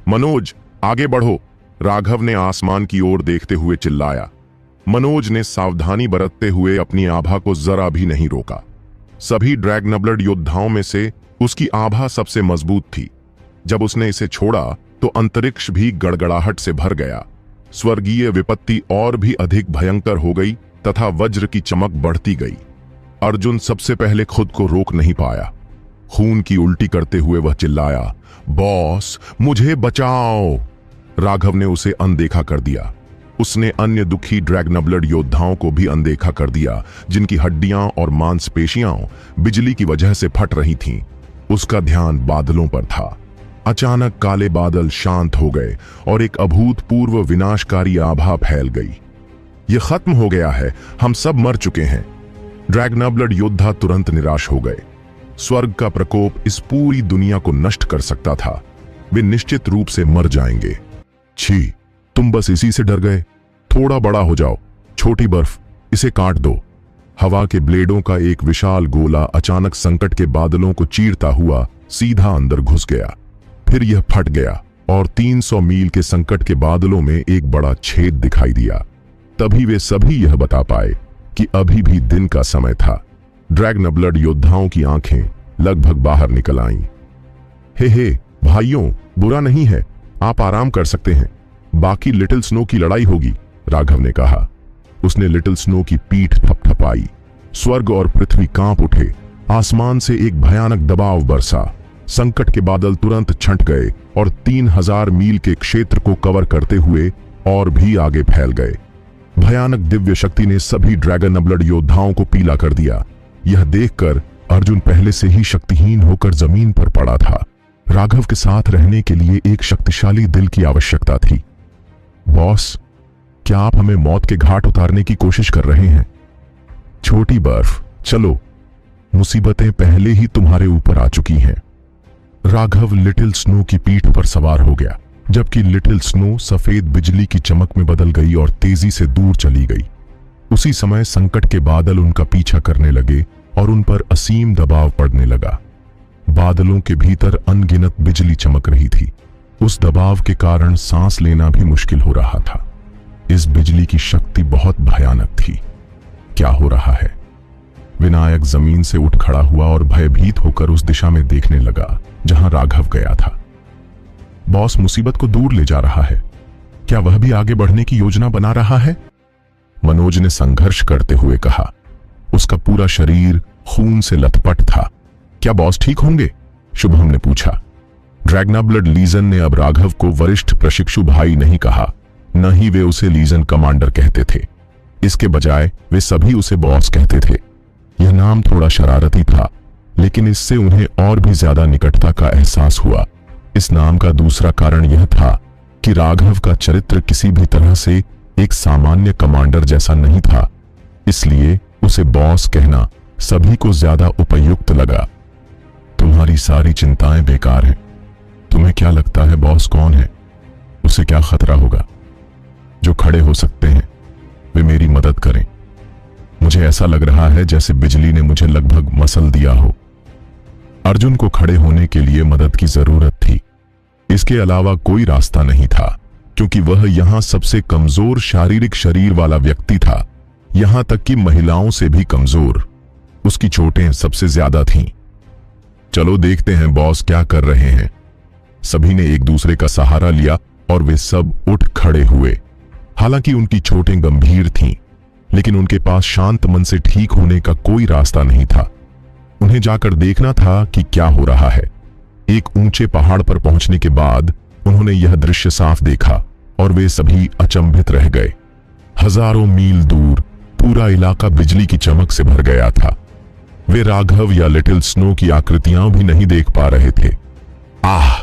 मनोज, आगे बढ़ो, राघव ने आसमान की ओर देखते हुए चिल्लाया। मनोज ने सावधानी बरतते हुए अपनी आभा को जरा भी नहीं रोका। सभी ड्रैगनाब्लड योद्धाओं में से उसकी आभा सबसे मजबूत थी। जब उसने इसे छोड़ा तो अंतरिक्ष भी गड़गड़ाहट से भर गया। स्वर्गीय विपत्ति और भी अधिक भयंकर हो गई तथा वज्र की चमक बढ़ती गई। अर्जुन सबसे पहले खुद को रोक नहीं पाया। खून की उल्टी करते हुए वह चिल्लाया, बॉस, मुझे बचाओ। राघव ने उसे अनदेखा कर दिया। उसने अन्य दुखी ड्रैगनाब्लड योद्धाओं को भी अनदेखा कर दिया, जिनकी हड्डियां और मांसपेशियां बिजली की वजह से फट रही थीं। उसका ध्यान बादलों पर था। अचानक काले बादल शांत हो गए और एक अभूतपूर्व विनाशकारी आभा फैल गई। यह खत्म हो गया है, हम सब मर चुके हैं। ड्रैगनाब्लड योद्धा तुरंत निराश हो गए। स्वर्ग का प्रकोप इस पूरी दुनिया को नष्ट कर सकता था। वे निश्चित रूप से मर जाएंगे। छी, तुम बस इसी से डर गए। थोड़ा बड़ा हो जाओ। छोटी बर्फ, इसे काट दो। हवा के ब्लेडों का एक विशाल गोला अचानक संकट के बादलों को चीरता हुआ सीधा अंदर घुस गया। फिर यह फट गया और 300 मील के संकट के बादलों में एक बड़ा छेद दिखाई दिया। तभी वे सभी यह बता पाए कि अभी भी दिन का समय था। ड्रैगनाब्लड योद्धाओं की आंखें लगभग बाहर निकल आईं। हे भाइयों, बुरा नहीं है, आप आराम कर सकते हैं। बाकी लिटिल स्नो की लड़ाई होगी, राघव ने कहा। उसने लिटिल स्नो की पीठ थपथपाई। स्वर्ग और पृथ्वी कांप उठे। आसमान से एक भयानक दबाव बरसा। संकट के बादल तुरंत छंट गए और 3000 मील के क्षेत्र को कवर करते हुए और भी आगे फैल गए। भयानक दिव्य शक्ति ने सभी ड्रैगनाब्लड योद्धाओं को पीला कर दिया। यह देखकर अर्जुन पहले से ही शक्तिहीन होकर जमीन पर पड़ा था। राघव के साथ रहने के लिए एक शक्तिशाली दिल की आवश्यकता थी। बॉस, क्या आप हमें मौत के घाट उतारने की कोशिश कर रहे हैं? छोटी बर्फ, चलो, मुसीबतें पहले ही तुम्हारे ऊपर आ चुकी हैं। राघव लिटिल स्नो की पीठ पर सवार हो गया, जबकि लिटिल स्नो सफेद बिजली की चमक में बदल गई और तेजी से दूर चली गई। उसी समय संकट के बादल उनका पीछा करने लगे और उन पर असीम दबाव पड़ने लगा। बादलों के भीतर अनगिनत बिजली चमक रही थी। उस दबाव के कारण सांस लेना भी मुश्किल हो रहा था। इस बिजली की शक्ति बहुत भयानक थी। क्या हो रहा है? विनायक जमीन से उठ खड़ा हुआ और भयभीत होकर उस दिशा में देखने लगा जहां राघव गया था। बॉस मुसीबत को दूर ले जा रहा है। क्या वह भी आगे बढ़ने की योजना बना रहा है? मनोज ने संघर्ष करते हुए कहा। उसका पूरा शरीर खून से लथपथ था। क्या बॉस ठीक होंगे? शुभम ने पूछा। ड्रैगनाब्लड लीजन ने अब राघव को वरिष्ठ प्रशिक्षु भाई नहीं कहा, न ही वे उसे लीजन कमांडर कहते थे। इसके बजाय वे सभी उसे बॉस कहते थे। यह नाम थोड़ा शरारती था, लेकिन इससे उन्हें और भी ज्यादा निकटता का एहसास हुआ। इस नाम का दूसरा कारण यह था कि राघव का चरित्र किसी भी तरह से एक सामान्य कमांडर जैसा नहीं था, इसलिए उसे बॉस कहना सभी को ज्यादा उपयुक्त लगा। तुम्हारी सारी चिंताएं बेकार हैं। तुम्हें क्या लगता है बॉस कौन है? उसे क्या खतरा होगा? जो खड़े हो सकते हैं वे मेरी मदद करें। मुझे ऐसा लग रहा है जैसे बिजली ने मुझे लगभग मसल दिया हो। अर्जुन को खड़े होने के लिए मदद की जरूरत थी। इसके अलावा कोई रास्ता नहीं था, क्योंकि वह यहां सबसे कमजोर शारीरिक शरीर वाला व्यक्ति था, यहां तक कि महिलाओं से भी कमजोर। उसकी चोटें सबसे ज्यादा थीं। चलो देखते हैं बॉस क्या कर रहे हैं। सभी ने एक दूसरे का सहारा लिया और वे सब उठ खड़े हुए। हालांकि उनकी चोटें गंभीर थीं, लेकिन उनके पास शांत मन से ठीक होने का कोई रास्ता नहीं था। उन्हें जाकर देखना था कि क्या हो रहा है। एक ऊंचे पहाड़ पर पहुंचने के बाद उन्होंने यह दृश्य साफ देखा और वे सभी अचंभित रह गए। हजारों मील दूर पूरा इलाका बिजली की चमक से भर गया था। वे राघव या लिटिल स्नो की आकृतियां भी नहीं देख पा रहे थे। आह!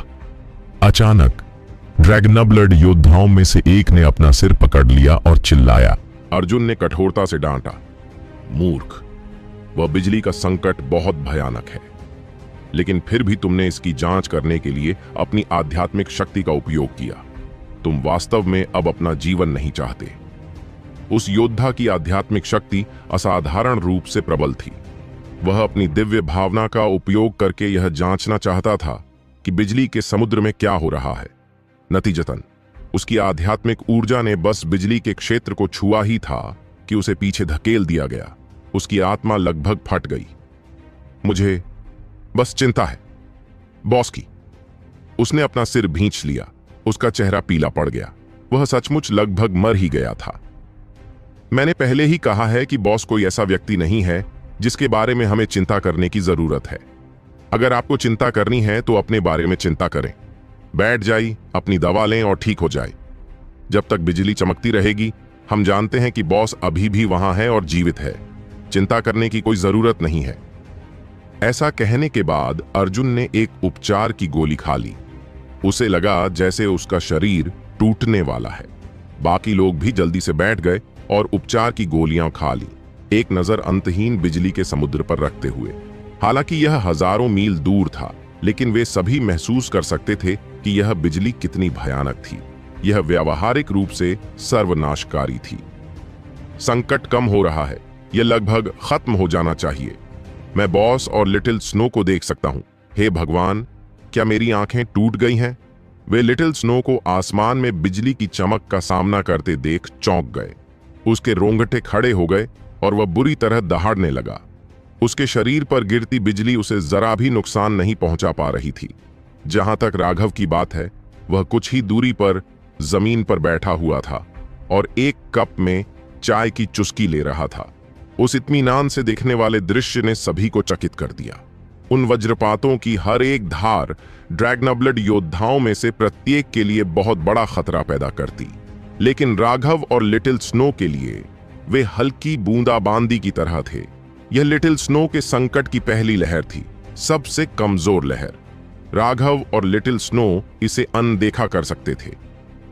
अचानक ड्रैगनाब्लड योद्धाओं में से एक ने अपना सिर पकड़ लिया और चिल्लाया। अर्जुन ने कठोरता से डांटा, मूर्ख, वह बिजली का संकट बहुत भयानक है, लेकिन फिर भी तुमने इसकी जांच करने के लिए अपनी आध्यात्मिक शक्ति का उपयोग किया। तुम वास्तव में अब अपना जीवन नहीं चाहते। उस योद्धा की आध्यात्मिक शक्ति असाधारण रूप से प्रबल थी। वह अपनी दिव्य भावना का उपयोग करके यह जांचना चाहता था कि बिजली के समुद्र में क्या हो रहा है। नतीजतन उसकी आध्यात्मिक ऊर्जा ने बस बिजली के क्षेत्र को छुआ ही था कि उसे पीछे धकेल दिया गया। उसकी आत्मा लगभग फट गई। मुझे बस चिंता है बॉस की। उसने अपना सिर भींच लिया। उसका चेहरा पीला पड़ गया। वह सचमुच लगभग मर ही गया था। मैंने पहले ही कहा है कि बॉस कोई ऐसा व्यक्ति नहीं है जिसके बारे में हमें चिंता करने की जरूरत है। अगर आपको चिंता करनी है तो अपने बारे में चिंता करें। बैठ जाइए, अपनी दवा लें और ठीक हो जाए। जब तक बिजली चमकती रहेगी, हम जानते हैं कि बॉस अभी भी वहां है और जीवित है। चिंता करने की कोई जरूरत नहीं है। ऐसा कहने के बाद अर्जुन ने एक उपचार की गोली खा ली। उसे लगा जैसे उसका शरीर टूटने वाला है। बाकी लोग भी जल्दी से बैठ गए और उपचार की गोलियां खा ली, एक नजर अंतहीन बिजली के समुद्र पर रखते हुए। हालांकि यह हजारों मील दूर था, लेकिन वे सभी महसूस कर सकते थे कि यह बिजली कितनी भयानक थी। यह व्यावहारिक रूप से सर्वनाशकारी थी। संकट कम हो रहा है। यह लगभग खत्म हो जाना चाहिए। मैं बॉस और लिटिल स्नो को देख सकता हूं। हे भगवान, क्या मेरी आंखें टूट गई हैं? वे लिटिल स्नो को आसमान में बिजली की चमक का सामना करते देख चौंक गए। उसके रोंगटे खड़े हो गए और वह बुरी तरह दहाड़ने लगा। उसके शरीर पर गिरती बिजली उसे जरा भी नुकसान नहीं पहुंचा पा रही थी। जहां तक राघव की बात है, वह कुछ ही दूरी पर जमीन पर बैठा हुआ था और एक कप में चाय की चुस्की ले रहा था। उस इत्मीनान से देखने वाले दृश्य ने सभी को चकित कर दिया। उन वज्रपातों की हर एक धार ड्रैगनाब्लड योद्धाओं में से प्रत्येक के लिए बहुत बड़ा खतरा पैदा करती, लेकिन राघव और लिटिल स्नो के लिए वे हल्की बूंदाबांदी की तरह थे। यह लिटिल स्नो के संकट की पहली लहर थी, सबसे कमजोर लहर। राघव और लिटिल स्नो इसे अनदेखा कर सकते थे।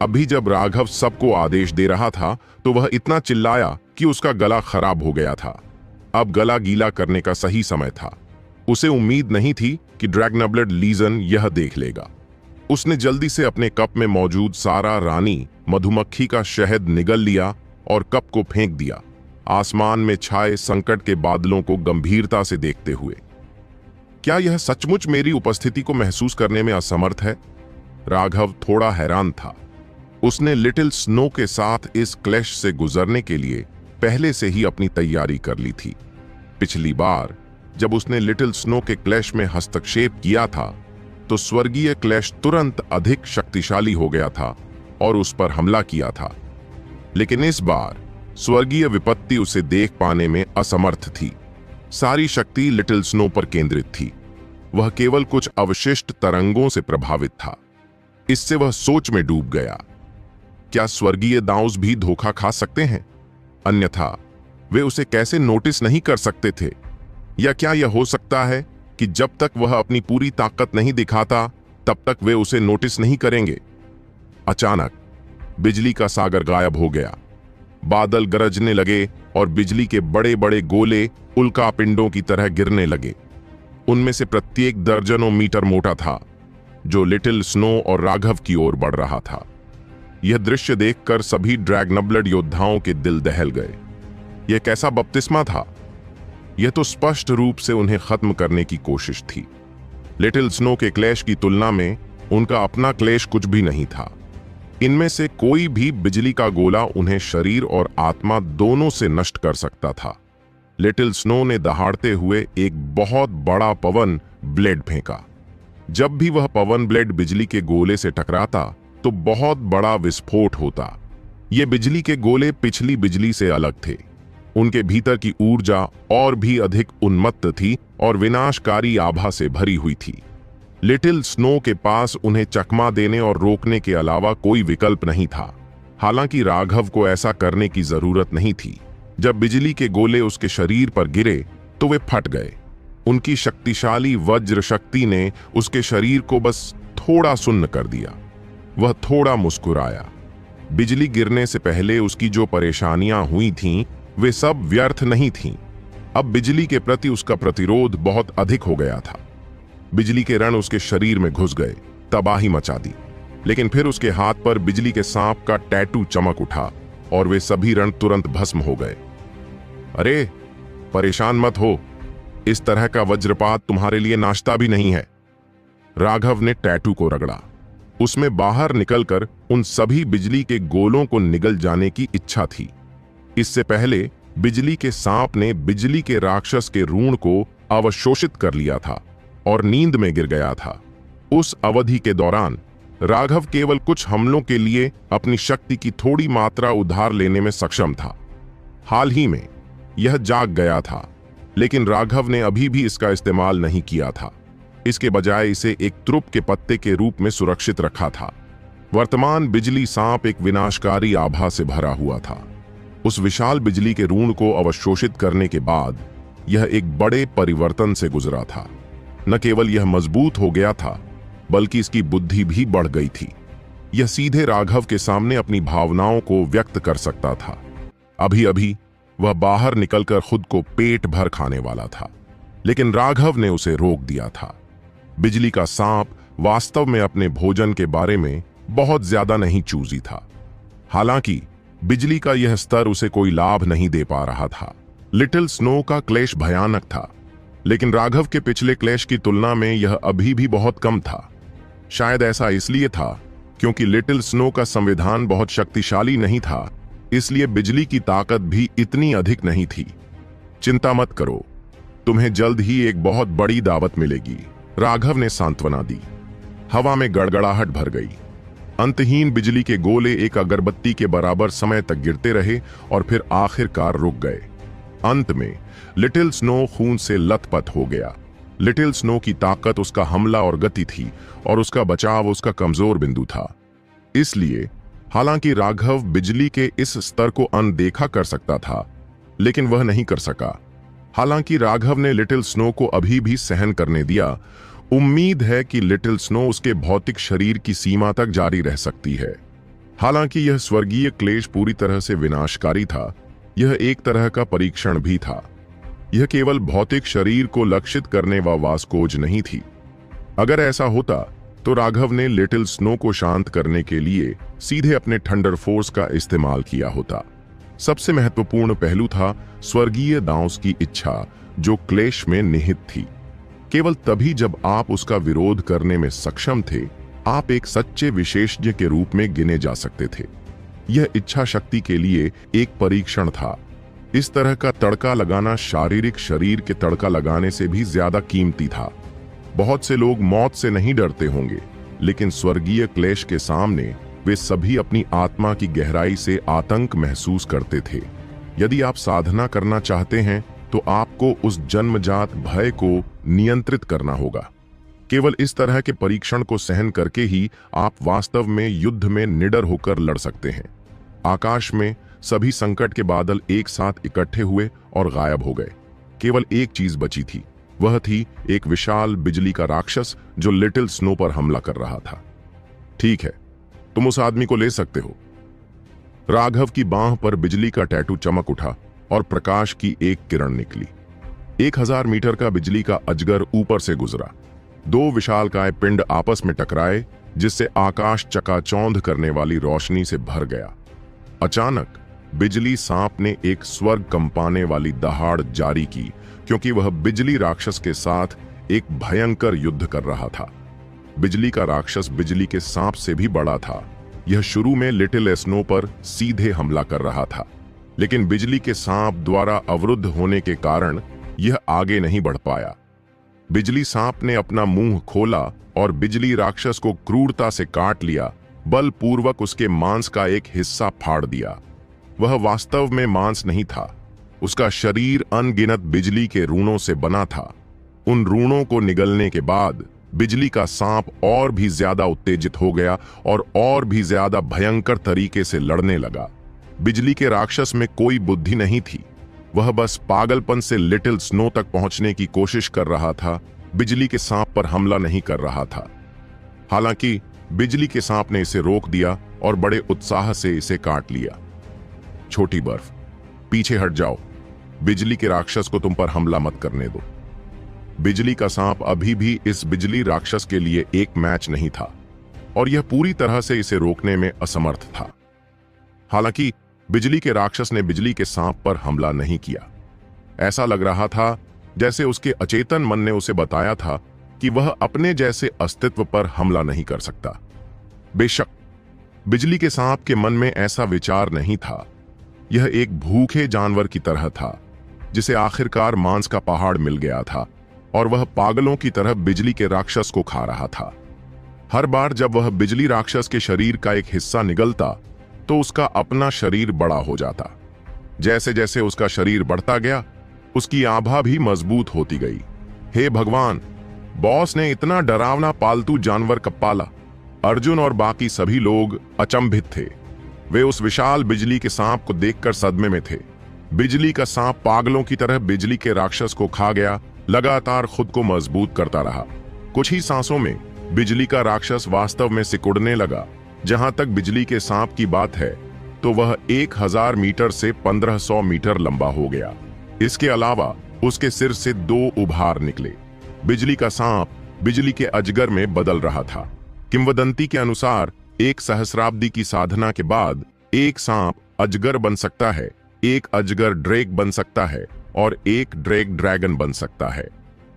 अभी जब राघव सबको आदेश दे रहा था तो वह इतना चिल्लाया कि उसका गला खराब हो गया था। अब गला गीला करने का सही समय था। उसे उम्मीद नहीं थी कि ड्रैगनाब्लड लीजन यह देख लेगा। उसने जल्दी से अपने कप में मौजूद सारा रानी मधुमक्खी का शहद निगल लिया और कप को फेंक दिया। आसमान में छाए संकट के बादलों को गंभीरता से देखते हुए। क्या यह सचमुच मेरी उपस्थिति को महसूस करने में असमर्थ है? राघव थोड़ा हैरान था। उसने लिटिल स्नो के साथ इस क्लैश से गुजरने के लिए पहले से ही अपनी तैयारी कर ली थी। पिछली बार जब उसने लिटिल स्नो के क्लैश में हस्तक्षेप किया था तो स्वर्गीय क्लैश तुरंत अधिक शक्तिशाली हो गया था और उस पर हमला किया था। लेकिन इस बार स्वर्गीय विपत्ति उसे देख पाने में असमर्थ थी। सारी शक्ति लिटिल स्नो पर केंद्रित थी। वह केवल कुछ अवशिष्ट तरंगों से प्रभावित था। इससे वह सोच में डूब गया। क्या स्वर्गीय दाउस भी धोखा खा सकते हैं? अन्यथा वे उसे कैसे नोटिस नहीं कर सकते थे? या क्या यह हो सकता है कि जब तक वह अपनी पूरी ताकत नहीं दिखाता तब तक वे उसे नोटिस नहीं करेंगे? अचानक बिजली का सागर गायब हो गया। बादल गरजने लगे और बिजली के बड़े बड़े गोले उल्कापिंडों की तरह गिरने लगे। उनमें से प्रत्येक दर्जनों मीटर मोटा था, जो लिटिल स्नो और राघव की ओर बढ़ रहा था। यह दृश्य देखकर सभी ड्रैगनब्लड योद्धाओं के दिल दहल गए। यह कैसा बपतिस्मा था? यह तो स्पष्ट रूप से उन्हें खत्म करने की कोशिश थी। लिटिल स्नो के क्लैश की तुलना में उनका अपना क्लैश कुछ भी नहीं था। इनमें से कोई भी बिजली का गोला उन्हें शरीर और आत्मा दोनों से नष्ट कर सकता था। लिटिल स्नो ने दहाड़ते हुए एक बहुत बड़ा पवन ब्लेड फेंका। जब भी वह पवन ब्लेड बिजली के गोले से टकराता तो बहुत बड़ा विस्फोट होता। ये बिजली के गोले पिछली बिजली से अलग थे। उनके भीतर की ऊर्जा और भी अधिक उन्मत्त थी और विनाशकारी आभा से भरी हुई थी। लिटिल स्नो के पास उन्हें चकमा देने और रोकने के अलावा कोई विकल्प नहीं था। हालांकि राघव को ऐसा करने की जरूरत नहीं थी। जब बिजली के गोले उसके शरीर पर गिरे तो वे फट गए। उनकी शक्तिशाली वज्र शक्ति ने उसके शरीर को बस थोड़ा सुन्न कर दिया। वह थोड़ा मुस्कुराया। बिजली गिरने से पहले उसकी जो परेशानियां हुई थीं, वे सब व्यर्थ नहीं थीं। अब बिजली के प्रति उसका प्रतिरोध बहुत अधिक हो गया था। बिजली के रण उसके शरीर में घुस गए, तबाही मचा दी। लेकिन फिर उसके हाथ पर बिजली के सांप का टैटू चमक उठा और वे सभी रण तुरंत भस्म हो गए। अरे, परेशान मत हो, इस तरह का वज्रपात तुम्हारे लिए नाश्ता भी नहीं है। राघव ने टैटू को रगड़ा। उसमें बाहर निकलकर उन सभी बिजली के गोलों को निगल जाने की इच्छा थी। इससे पहले बिजली के सांप ने बिजली के राक्षस के ऋण को अवशोषित कर लिया था और नींद में गिर गया था। उस अवधि के दौरान राघव केवल कुछ हमलों के लिए अपनी शक्ति की थोड़ी मात्रा उधार लेने में सक्षम था। हाल ही में यह जाग गया था, लेकिन राघव ने अभी भी इसका इस्तेमाल नहीं किया था। इसके बजाय इसे एक त्रुप के पत्ते के रूप में सुरक्षित रखा था। वर्तमान बिजली सांप एक विनाशकारी आभा से भरा हुआ था। उस विशाल बिजली के ऋण को अवशोषित करने के बाद यह एक बड़े परिवर्तन से गुजरा था। न केवल यह मजबूत हो गया था, बल्कि इसकी बुद्धि भी बढ़ गई थी। यह सीधे राघव के सामने अपनी भावनाओं को व्यक्त कर सकता था। अभी अभी वह बाहर निकलकर खुद को पेट भर खाने वाला था, लेकिन राघव ने उसे रोक दिया था। बिजली का सांप वास्तव में अपने भोजन के बारे में बहुत ज्यादा नहीं चूजी था। हालांकि बिजली का यह स्तर उसे कोई लाभ नहीं दे पा रहा था। लिटिल स्नो का क्लेश भयानक था, लेकिन राघव के पिछले क्लेश की तुलना में यह अभी भी बहुत कम था। शायद ऐसा इसलिए था क्योंकि लिटिल स्नो का संविधान बहुत शक्तिशाली नहीं था, इसलिए बिजली की ताकत भी इतनी अधिक नहीं थी। चिंता मत करो, तुम्हें जल्द ही एक बहुत बड़ी दावत मिलेगी, राघव ने सांत्वना दी। हवा में गड़गड़ाहट भर गई। अंतहीन बिजली के गोले एक अगरबत्ती के बराबर समय तक गिरते रहे और फिर आखिरकार रुक गए। अंत में लिटिल स्नो खून से लथपथ हो गया। लिटिल स्नो की ताकत उसका हमला और गति थी और उसका बचाव उसका कमजोर बिंदु था। इसलिए हालांकि राघव बिजली के इस स्तर को अनदेखा कर सकता था, लेकिन वह नहीं कर सका। हालांकि राघव ने लिटिल स्नो को अभी भी सहन करने दिया। उम्मीद है कि लिटिल स्नो उसके भौतिक शरीर की सीमा तक जारी रह सकती है। हालांकि यह स्वर्गीय क्लेश पूरी तरह से विनाशकारी था, यह एक तरह का परीक्षण भी था। यह केवल भौतिक शरीर को लक्षित करने व वास्कोज नहीं थी। अगर ऐसा होता तो राघव ने लिटिल स्नो को शांत करने के लिए सीधे अपने थंडर फोर्स का इस्तेमाल किया होता। सबसे महत्वपूर्ण पहलू था स्वर्गीय दाउस की इच्छा, जो क्लेश में निहित थी। केवल तभी जब आप उसका विरोध करने में सक्षम थे, आप एक सच्चे विशेषज्ञ के रूप में गिने जा सकते थे। यह इच्छा शक्ति के लिए एक परीक्षण था। इस तरह का तड़का लगाना शारीरिक शरीर के तड़का लगाने से भी ज्यादा कीमती था। बहुत से लोग मौत से नहीं डरते होंगे, लेकिन स्वर्गीय क्लेश के सामने वे सभी अपनी आत्मा की गहराई से आतंक महसूस करते थे। यदि आप साधना करना चाहते हैं तो आपको उस जन्मजात भय को नियंत्रित करना होगा। केवल इस तरह के परीक्षण को सहन करके ही आप वास्तव में युद्ध में निडर होकर लड़ सकते हैं। आकाश में सभी संकट के बादल एक साथ इकट्ठे हुए और गायब हो गए। केवल एक चीज बची थी, वह थी एक विशाल बिजली का राक्षस जो लिटिल स्नो पर हमला कर रहा था। ठीक है, तुम उस आदमी को ले सकते हो। राघव की बांह पर बिजली का टैटू चमक उठा और प्रकाश की एक किरण निकली। 1000 मीटर का बिजली का अजगर ऊपर से गुजरा। दो विशालकाय पिंड आपस में टकराए, जिससे आकाश चकाचौंध करने वाली रोशनी से भर गया। अचानक बिजली सांप ने एक स्वर्ग कंपाने वाली दहाड़ जारी की, क्योंकि वह बिजली राक्षस के साथ एक भयंकर युद्ध कर रहा था। बिजली का राक्षस बिजली के सांप से भी बड़ा था। यह शुरू में लिटिल स्नो पर सीधे हमला कर रहा था, लेकिन बिजली के सांप द्वारा अवरुद्ध होने के कारण यह आगे नहीं बढ़ पाया। बिजली सांप ने अपना मुंह खोला और बिजली राक्षस को क्रूरता से काट लिया, बलपूर्वक उसके मांस का एक हिस्सा फाड़ दिया। वह वास्तव में मांस नहीं था, उसका शरीर अनगिनत बिजली के रूणों से बना था। उन रूणों को निगलने के बाद बिजली का सांप और भी ज्यादा उत्तेजित हो गया और भी ज्यादा भयंकर तरीके से लड़ने लगा। बिजली के राक्षस में कोई बुद्धि नहीं थी, वह बस पागलपन से लिटिल स्नो तक पहुंचने की कोशिश कर रहा था, बिजली के सांप पर हमला नहीं कर रहा था। हालांकि बिजली के सांप ने इसे रोक दिया और बड़े उत्साह से इसे काट लिया। छोटी बर्फ, पीछे हट जाओ, बिजली के राक्षस को तुम पर हमला मत करने दो। बिजली का सांप अभी भी इस बिजली राक्षस के लिए एक मैच नहीं था और यह पूरी तरह से इसे रोकने में असमर्थ था। हालांकि बिजली के राक्षस ने बिजली के सांप पर हमला नहीं किया। ऐसा लग रहा था जैसे उसके अचेतन मन ने उसे बताया था कि वह अपने जैसे अस्तित्व पर हमला नहीं कर सकता। बेशक बिजली के सांप के मन में ऐसा विचार नहीं था। यह एक भूखे जानवर की तरह था, जिसे आखिरकार मांस का पहाड़ मिल गया था और वह पागलों की तरह बिजली के राक्षस को खा रहा था। हर बार जब वह बिजली राक्षस के शरीर का एक हिस्सा निगलता तो उसका अपना शरीर बड़ा हो जाता। जैसे जैसे उसका शरीर बढ़ता गया, उसकी आभा भी मजबूत होती गई। हे भगवान, बॉस ने इतना डरावना पालतू जानवर कब पाला? अर्जुन और बाकी सभी लोग अचंभित थे। वे उस विशाल बिजली के सांप को देखकर सदमे में थे। बिजली का सांप पागलों की तरह बिजली के राक्षस को खा गया, लगातार खुद को मजबूत करता रहा। कुछ ही सांसों में बिजली का राक्षस वास्तव में सिकुड़ने लगा। जहां तक बिजली के सांप की बात है तो वह 1000 मीटर से 1500 मीटर लंबा हो गया। इसके अलावा उसके सिर से 2 उभार निकले। बिजली का सांप बिजली के अजगर में बदल रहा था। किंवदंती के अनुसार 1 सहस्राब्दी की साधना के बाद एक सांप अजगर बन सकता है, एक अजगर ड्रेक बन सकता है और एक ड्रेक ड्रैगन बन सकता है।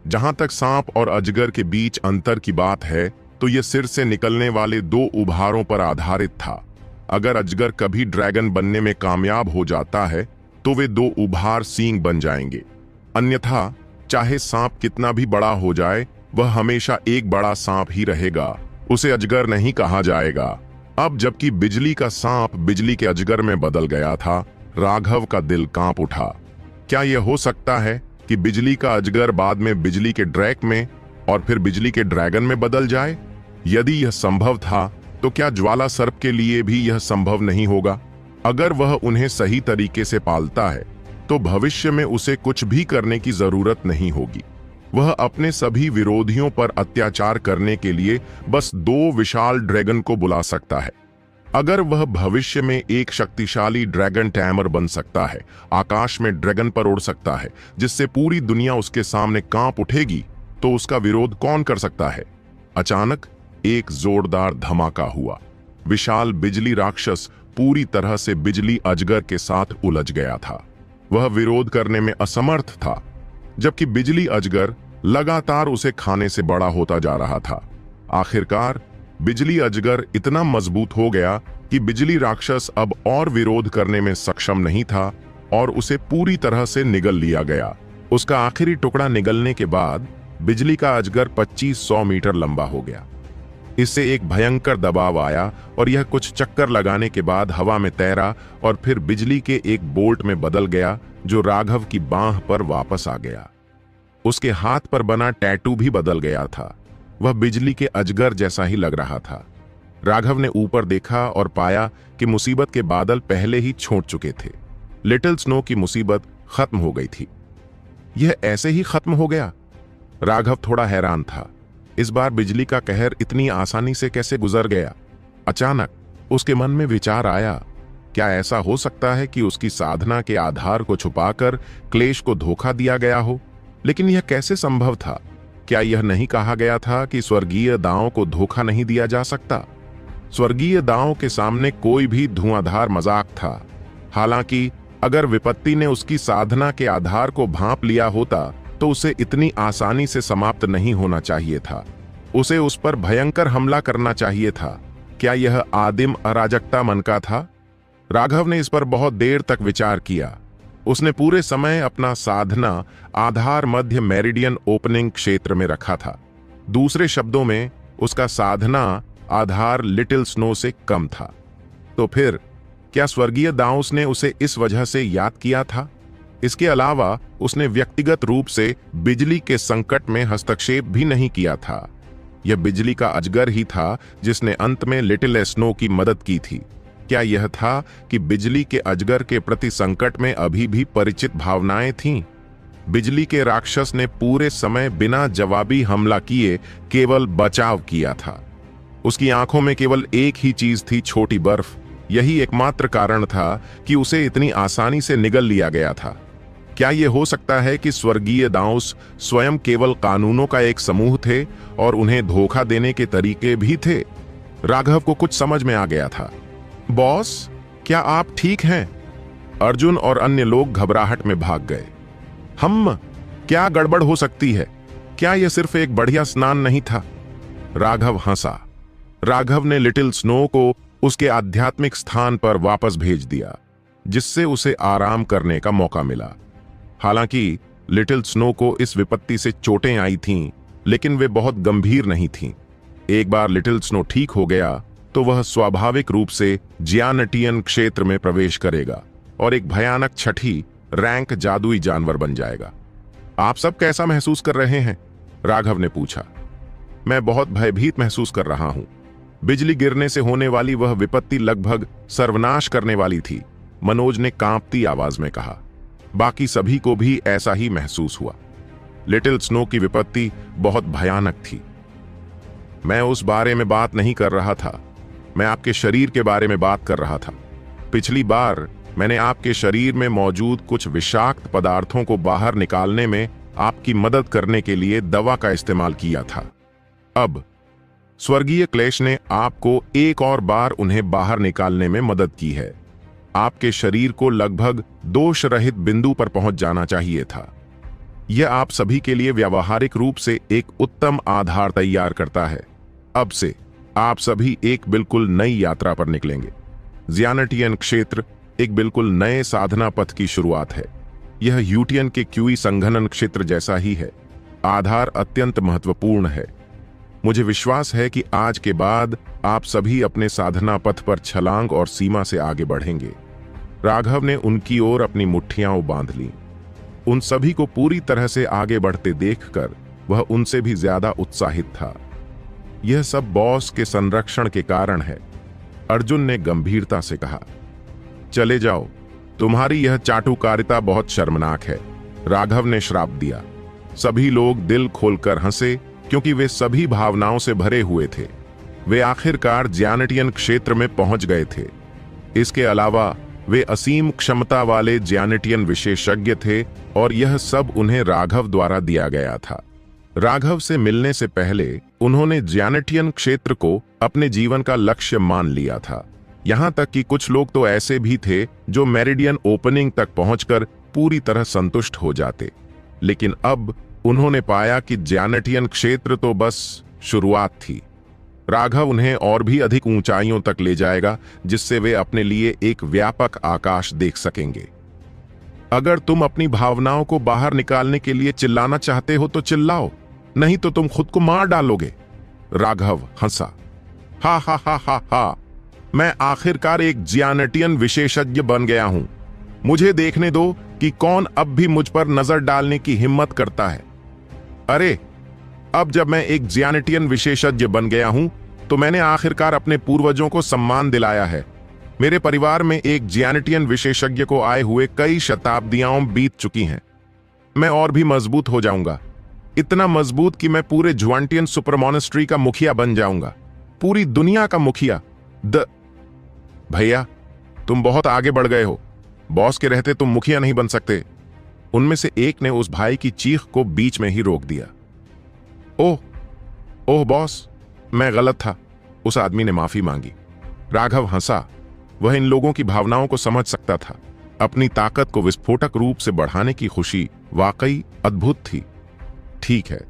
जहां तक सांप और अजगर के बीच अंतर की बात है तो यह सिर से निकलने वाले 2 उभारों पर आधारित था। अगर अजगर कभी ड्रैगन बनने में कामयाब हो जाता है तो वे 2 उभार सींग बन जाएंगे। अन्यथा चाहे सांप कितना भी बड़ा हो जाए, वह हमेशा एक बड़ा सांप ही रहेगा, उसे अजगर नहीं कहा जाएगा। अब जबकि बिजली का सांप बिजली के अजगर में बदल गया था, राघव का दिल कांप उठा। क्या यह हो सकता है कि बिजली का अजगर बाद में बिजली के ड्रैक में और फिर बिजली के ड्रैगन में बदल जाए? यदि यह संभव था तो क्या ज्वाला सर्प के लिए भी यह संभव नहीं होगा? अगर वह उन्हें सही तरीके से पालता है तो भविष्य में उसे कुछ भी करने की जरूरत नहीं होगी। वह अपने सभी विरोधियों पर अत्याचार करने के लिए बस 2 विशाल ड्रैगन को बुला सकता है। अगर वह भविष्य में एक शक्तिशाली ड्रैगन टैमर बन सकता है, आकाश में ड्रैगन पर उड़ सकता है, जिससे पूरी दुनिया उसके सामने कांप उठेगी, तो उसका विरोध कौन कर सकता है? अचानक एक जोरदार धमाका हुआ। विशाल बिजली राक्षस पूरी तरह से बिजली अजगर के साथ उलझ गया था। वह विरोध करने में असमर्थ था, जबकि बिजली अजगर लगातार उसे खाने से बड़ा होता जा रहा था। आखिरकार बिजली अजगर इतना मजबूत हो गया कि बिजली राक्षस अब और विरोध करने में सक्षम नहीं था और उसे पूरी तरह से निगल लिया गया। उसका आखिरी टुकड़ा निगलने के बाद बिजली का अजगर 2500 मीटर लंबा हो गया। इससे एक भयंकर दबाव आया और यह कुछ चक्कर लगाने के बाद हवा में तैरा और फिर बिजली के एक बोल्ट में बदल गया, जो राघव की बांह पर वापस आ गया। उसके हाथ पर बना टैटू भी बदल गया था। वह बिजली के अजगर जैसा ही लग रहा था। राघव ने ऊपर देखा और पाया कि मुसीबत के बादल पहले ही छोड़ चुके थे। लिटिल स्नो की मुसीबत खत्म हो गई थी। यह ऐसे ही खत्म हो गया? राघव थोड़ा हैरान था। इस बार बिजली का कहर इतनी आसानी से कैसे गुजर गया? अचानक उसके मन में विचार आया, क्या ऐसा हो सकता है कि उसकी साधना के आधार को छुपाकर क्लेश को धोखा दिया गया हो? लेकिन यह कैसे संभव था? क्या यह नहीं कहा गया था कि स्वर्गीय दांव को धोखा नहीं दिया जा सकता? स्वर्गीय दांव के सामने कोई भी धुआंधार मजाक था। हालांकि अगर विपत्ति ने उसकी साधना के आधार को भांप लिया होता तो उसे इतनी आसानी से समाप्त नहीं होना चाहिए था। उसे उस पर भयंकर हमला करना चाहिए था। क्या यह आदिम अराजकता मन का था? राघव ने इस पर बहुत देर तक विचार किया। उसने पूरे समय अपना साधना आधार मध्य मेरिडियन ओपनिंग क्षेत्र में रखा था। दूसरे शब्दों में, उसका साधना आधार लिटिल स्नो से कम था। तो फिर क्या स्वर्गीय दाउस ने उसे इस वजह से याद किया था? इसके अलावा उसने व्यक्तिगत रूप से बिजली के संकट में हस्तक्षेप भी नहीं किया था। यह बिजली का अजगर ही था जिसने अंत में लिटिल स्नो की मदद की थी। क्या यह था कि बिजली के अजगर के प्रति संकट में अभी भी परिचित भावनाएं थीं? बिजली के राक्षस ने पूरे समय बिना जवाबी हमला किए केवल बचाव किया था। उसकी आंखों में केवल एक ही चीज थी, छोटी बर्फ। यही एकमात्र कारण था कि उसे इतनी आसानी से निगल लिया गया था। क्या यह हो सकता है कि स्वर्गीय दाउस स्वयं केवल कानूनों का एक समूह थे और उन्हें धोखा देने के तरीके भी थे? राघव को कुछ समझ में आ गया था। बॉस, क्या आप ठीक हैं? अर्जुन और अन्य लोग घबराहट में भाग गए। हम, क्या गड़बड़ हो सकती है? क्या यह सिर्फ एक बढ़िया स्नान नहीं था? राघव हंसा। राघव ने लिटिल स्नो को उसके आध्यात्मिक स्थान पर वापस भेज दिया, जिससे उसे आराम करने का मौका मिला। हालांकि लिटिल स्नो को इस विपत्ति से चोटें आई थीं, लेकिन वे बहुत गंभीर नहीं थीं। एक बार लिटिल स्नो ठीक हो गया तो वह स्वाभाविक रूप से जियानटियन क्षेत्र में प्रवेश करेगा और एक भयानक छठी रैंक जादुई जानवर बन जाएगा। आप सब कैसा महसूस कर रहे हैं? राघव ने पूछा। मैं बहुत भयभीत महसूस कर रहा हूं। बिजली गिरने से होने वाली वह विपत्ति लगभग सर्वनाश करने वाली थी, मनोज ने कांपती आवाज में कहा। बाकी सभी को भी ऐसा ही महसूस हुआ। लिटिल स्नो की विपत्ति बहुत भयानक थी। मैं उस बारे में बात नहीं कर रहा था, मैं आपके शरीर के बारे में बात कर रहा था। पिछली बार मैंने आपके शरीर में मौजूद कुछ विषाक्त पदार्थों को बाहर निकालने में आपकी मदद करने के लिए दवा का इस्तेमाल किया था। अब स्वर्गीय क्लेश ने आपको एक और बार उन्हें बाहर निकालने में मदद की है। आपके शरीर को लगभग दोष रहित बिंदु पर पहुंच जाना चाहिए था। यह आप सभी के लिए व्यावहारिक रूप से एक उत्तम आधार तैयार करता है। अब से आप सभी एक बिल्कुल नई यात्रा पर निकलेंगे। जियानटियन क्षेत्र एक बिल्कुल नए साधना पथ की शुरुआत है। यह यूटियन के क्यूई संघनन क्षेत्र जैसा ही है। आधार अत्यंत महत्वपूर्ण है। मुझे विश्वास है कि आज के बाद आप सभी अपने साधना पथ पर छलांग और सीमा से आगे बढ़ेंगे। राघव ने उनकी ओर अपनी मुट्ठियां बांध लीं। उन सभी को पूरी तरह से आगे बढ़ते देखकर वह उनसे भी ज्यादा उत्साहित था। यह सब बॉस के संरक्षण के कारण है, अर्जुन ने गंभीरता से कहा। चले जाओ, तुम्हारी यह चाटुकारिता बहुत शर्मनाक है, राघव ने श्राप दिया। सभी लोग दिल खोलकर हंसे क्योंकि वे सभी भावनाओं से भरे हुए थे। वे आखिरकार जियानटियन क्षेत्र में पहुंच गए थे। इसके अलावा वे असीम क्षमता वाले जियानटियन विशेषज्ञ थे और यह सब उन्हें राघव द्वारा दिया गया था। राघव से मिलने से पहले उन्होंने जियानटियन क्षेत्र को अपने जीवन का लक्ष्य मान लिया था। यहां तक कि कुछ लोग तो ऐसे भी थे जो मेरिडियन ओपनिंग तक पहुंचकर पूरी तरह संतुष्ट हो जाते। लेकिन अब उन्होंने पाया कि ज्यानेटियन क्षेत्र तो बस शुरुआत थी। राघव उन्हें और भी अधिक ऊंचाइयों तक ले जाएगा, जिससे वे अपने लिए एक व्यापक आकाश देख सकेंगे। अगर तुम अपनी भावनाओं को बाहर निकालने के लिए चिल्लाना चाहते हो तो चिल्लाओ, नहीं तो तुम खुद को मार डालोगे। राघव हंसा। हा हा हा हा हा, मैं आखिरकार एक ज्यानेटियन विशेषज्ञ बन गया हूं। मुझे देखने दो कि कौन अब भी मुझ पर नजर डालने की हिम्मत करता है। अरे, अब जब मैं एक ज्यानेटियन विशेषज्ञ बन गया हूं तो मैंने आखिरकार अपने पूर्वजों को सम्मान दिलाया है। मेरे परिवार में एक ज्यानेटियन विशेषज्ञ को आए हुए कई शताब्दियां बीत चुकी हैं। मैं और भी मजबूत हो जाऊंगा, इतना मजबूत कि मैं पूरे ज्वांटियन सुपर मॉनेस्ट्री का मुखिया बन जाऊंगा, पूरी दुनिया का मुखिया। भैया, तुम बहुत आगे बढ़ गए हो। बॉस के रहते तुम मुखिया नहीं बन सकते। उनमें से एक ने उस भाई की चीख को बीच में ही रोक दिया। ओह ओह बॉस, मैं गलत था। उस आदमी ने माफी मांगी। राघव हंसा। वह इन लोगों की भावनाओं को समझ सकता था। अपनी ताकत को विस्फोटक रूप से बढ़ाने की खुशी वाकई अद्भुत थी। ठीक है,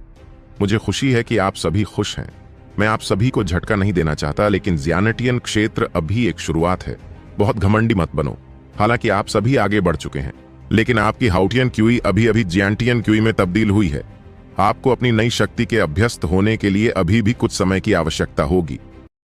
मुझे खुशी है कि आप सभी खुश हैं। मैं आप सभी को झटका नहीं देना चाहता, लेकिन ज्यानेटियन क्षेत्र अभी एक शुरुआत है। बहुत घमंडी मत बनो। हालांकि आप सभी आगे बढ़ चुके हैं, लेकिन आपकी हाउटियन क्यूई अभी अभी ज्यांटियन क्यूई में तब्दील हुई है। आपको अपनी नई शक्ति के अभ्यस्त होने के लिए अभी भी कुछ समय की आवश्यकता होगी।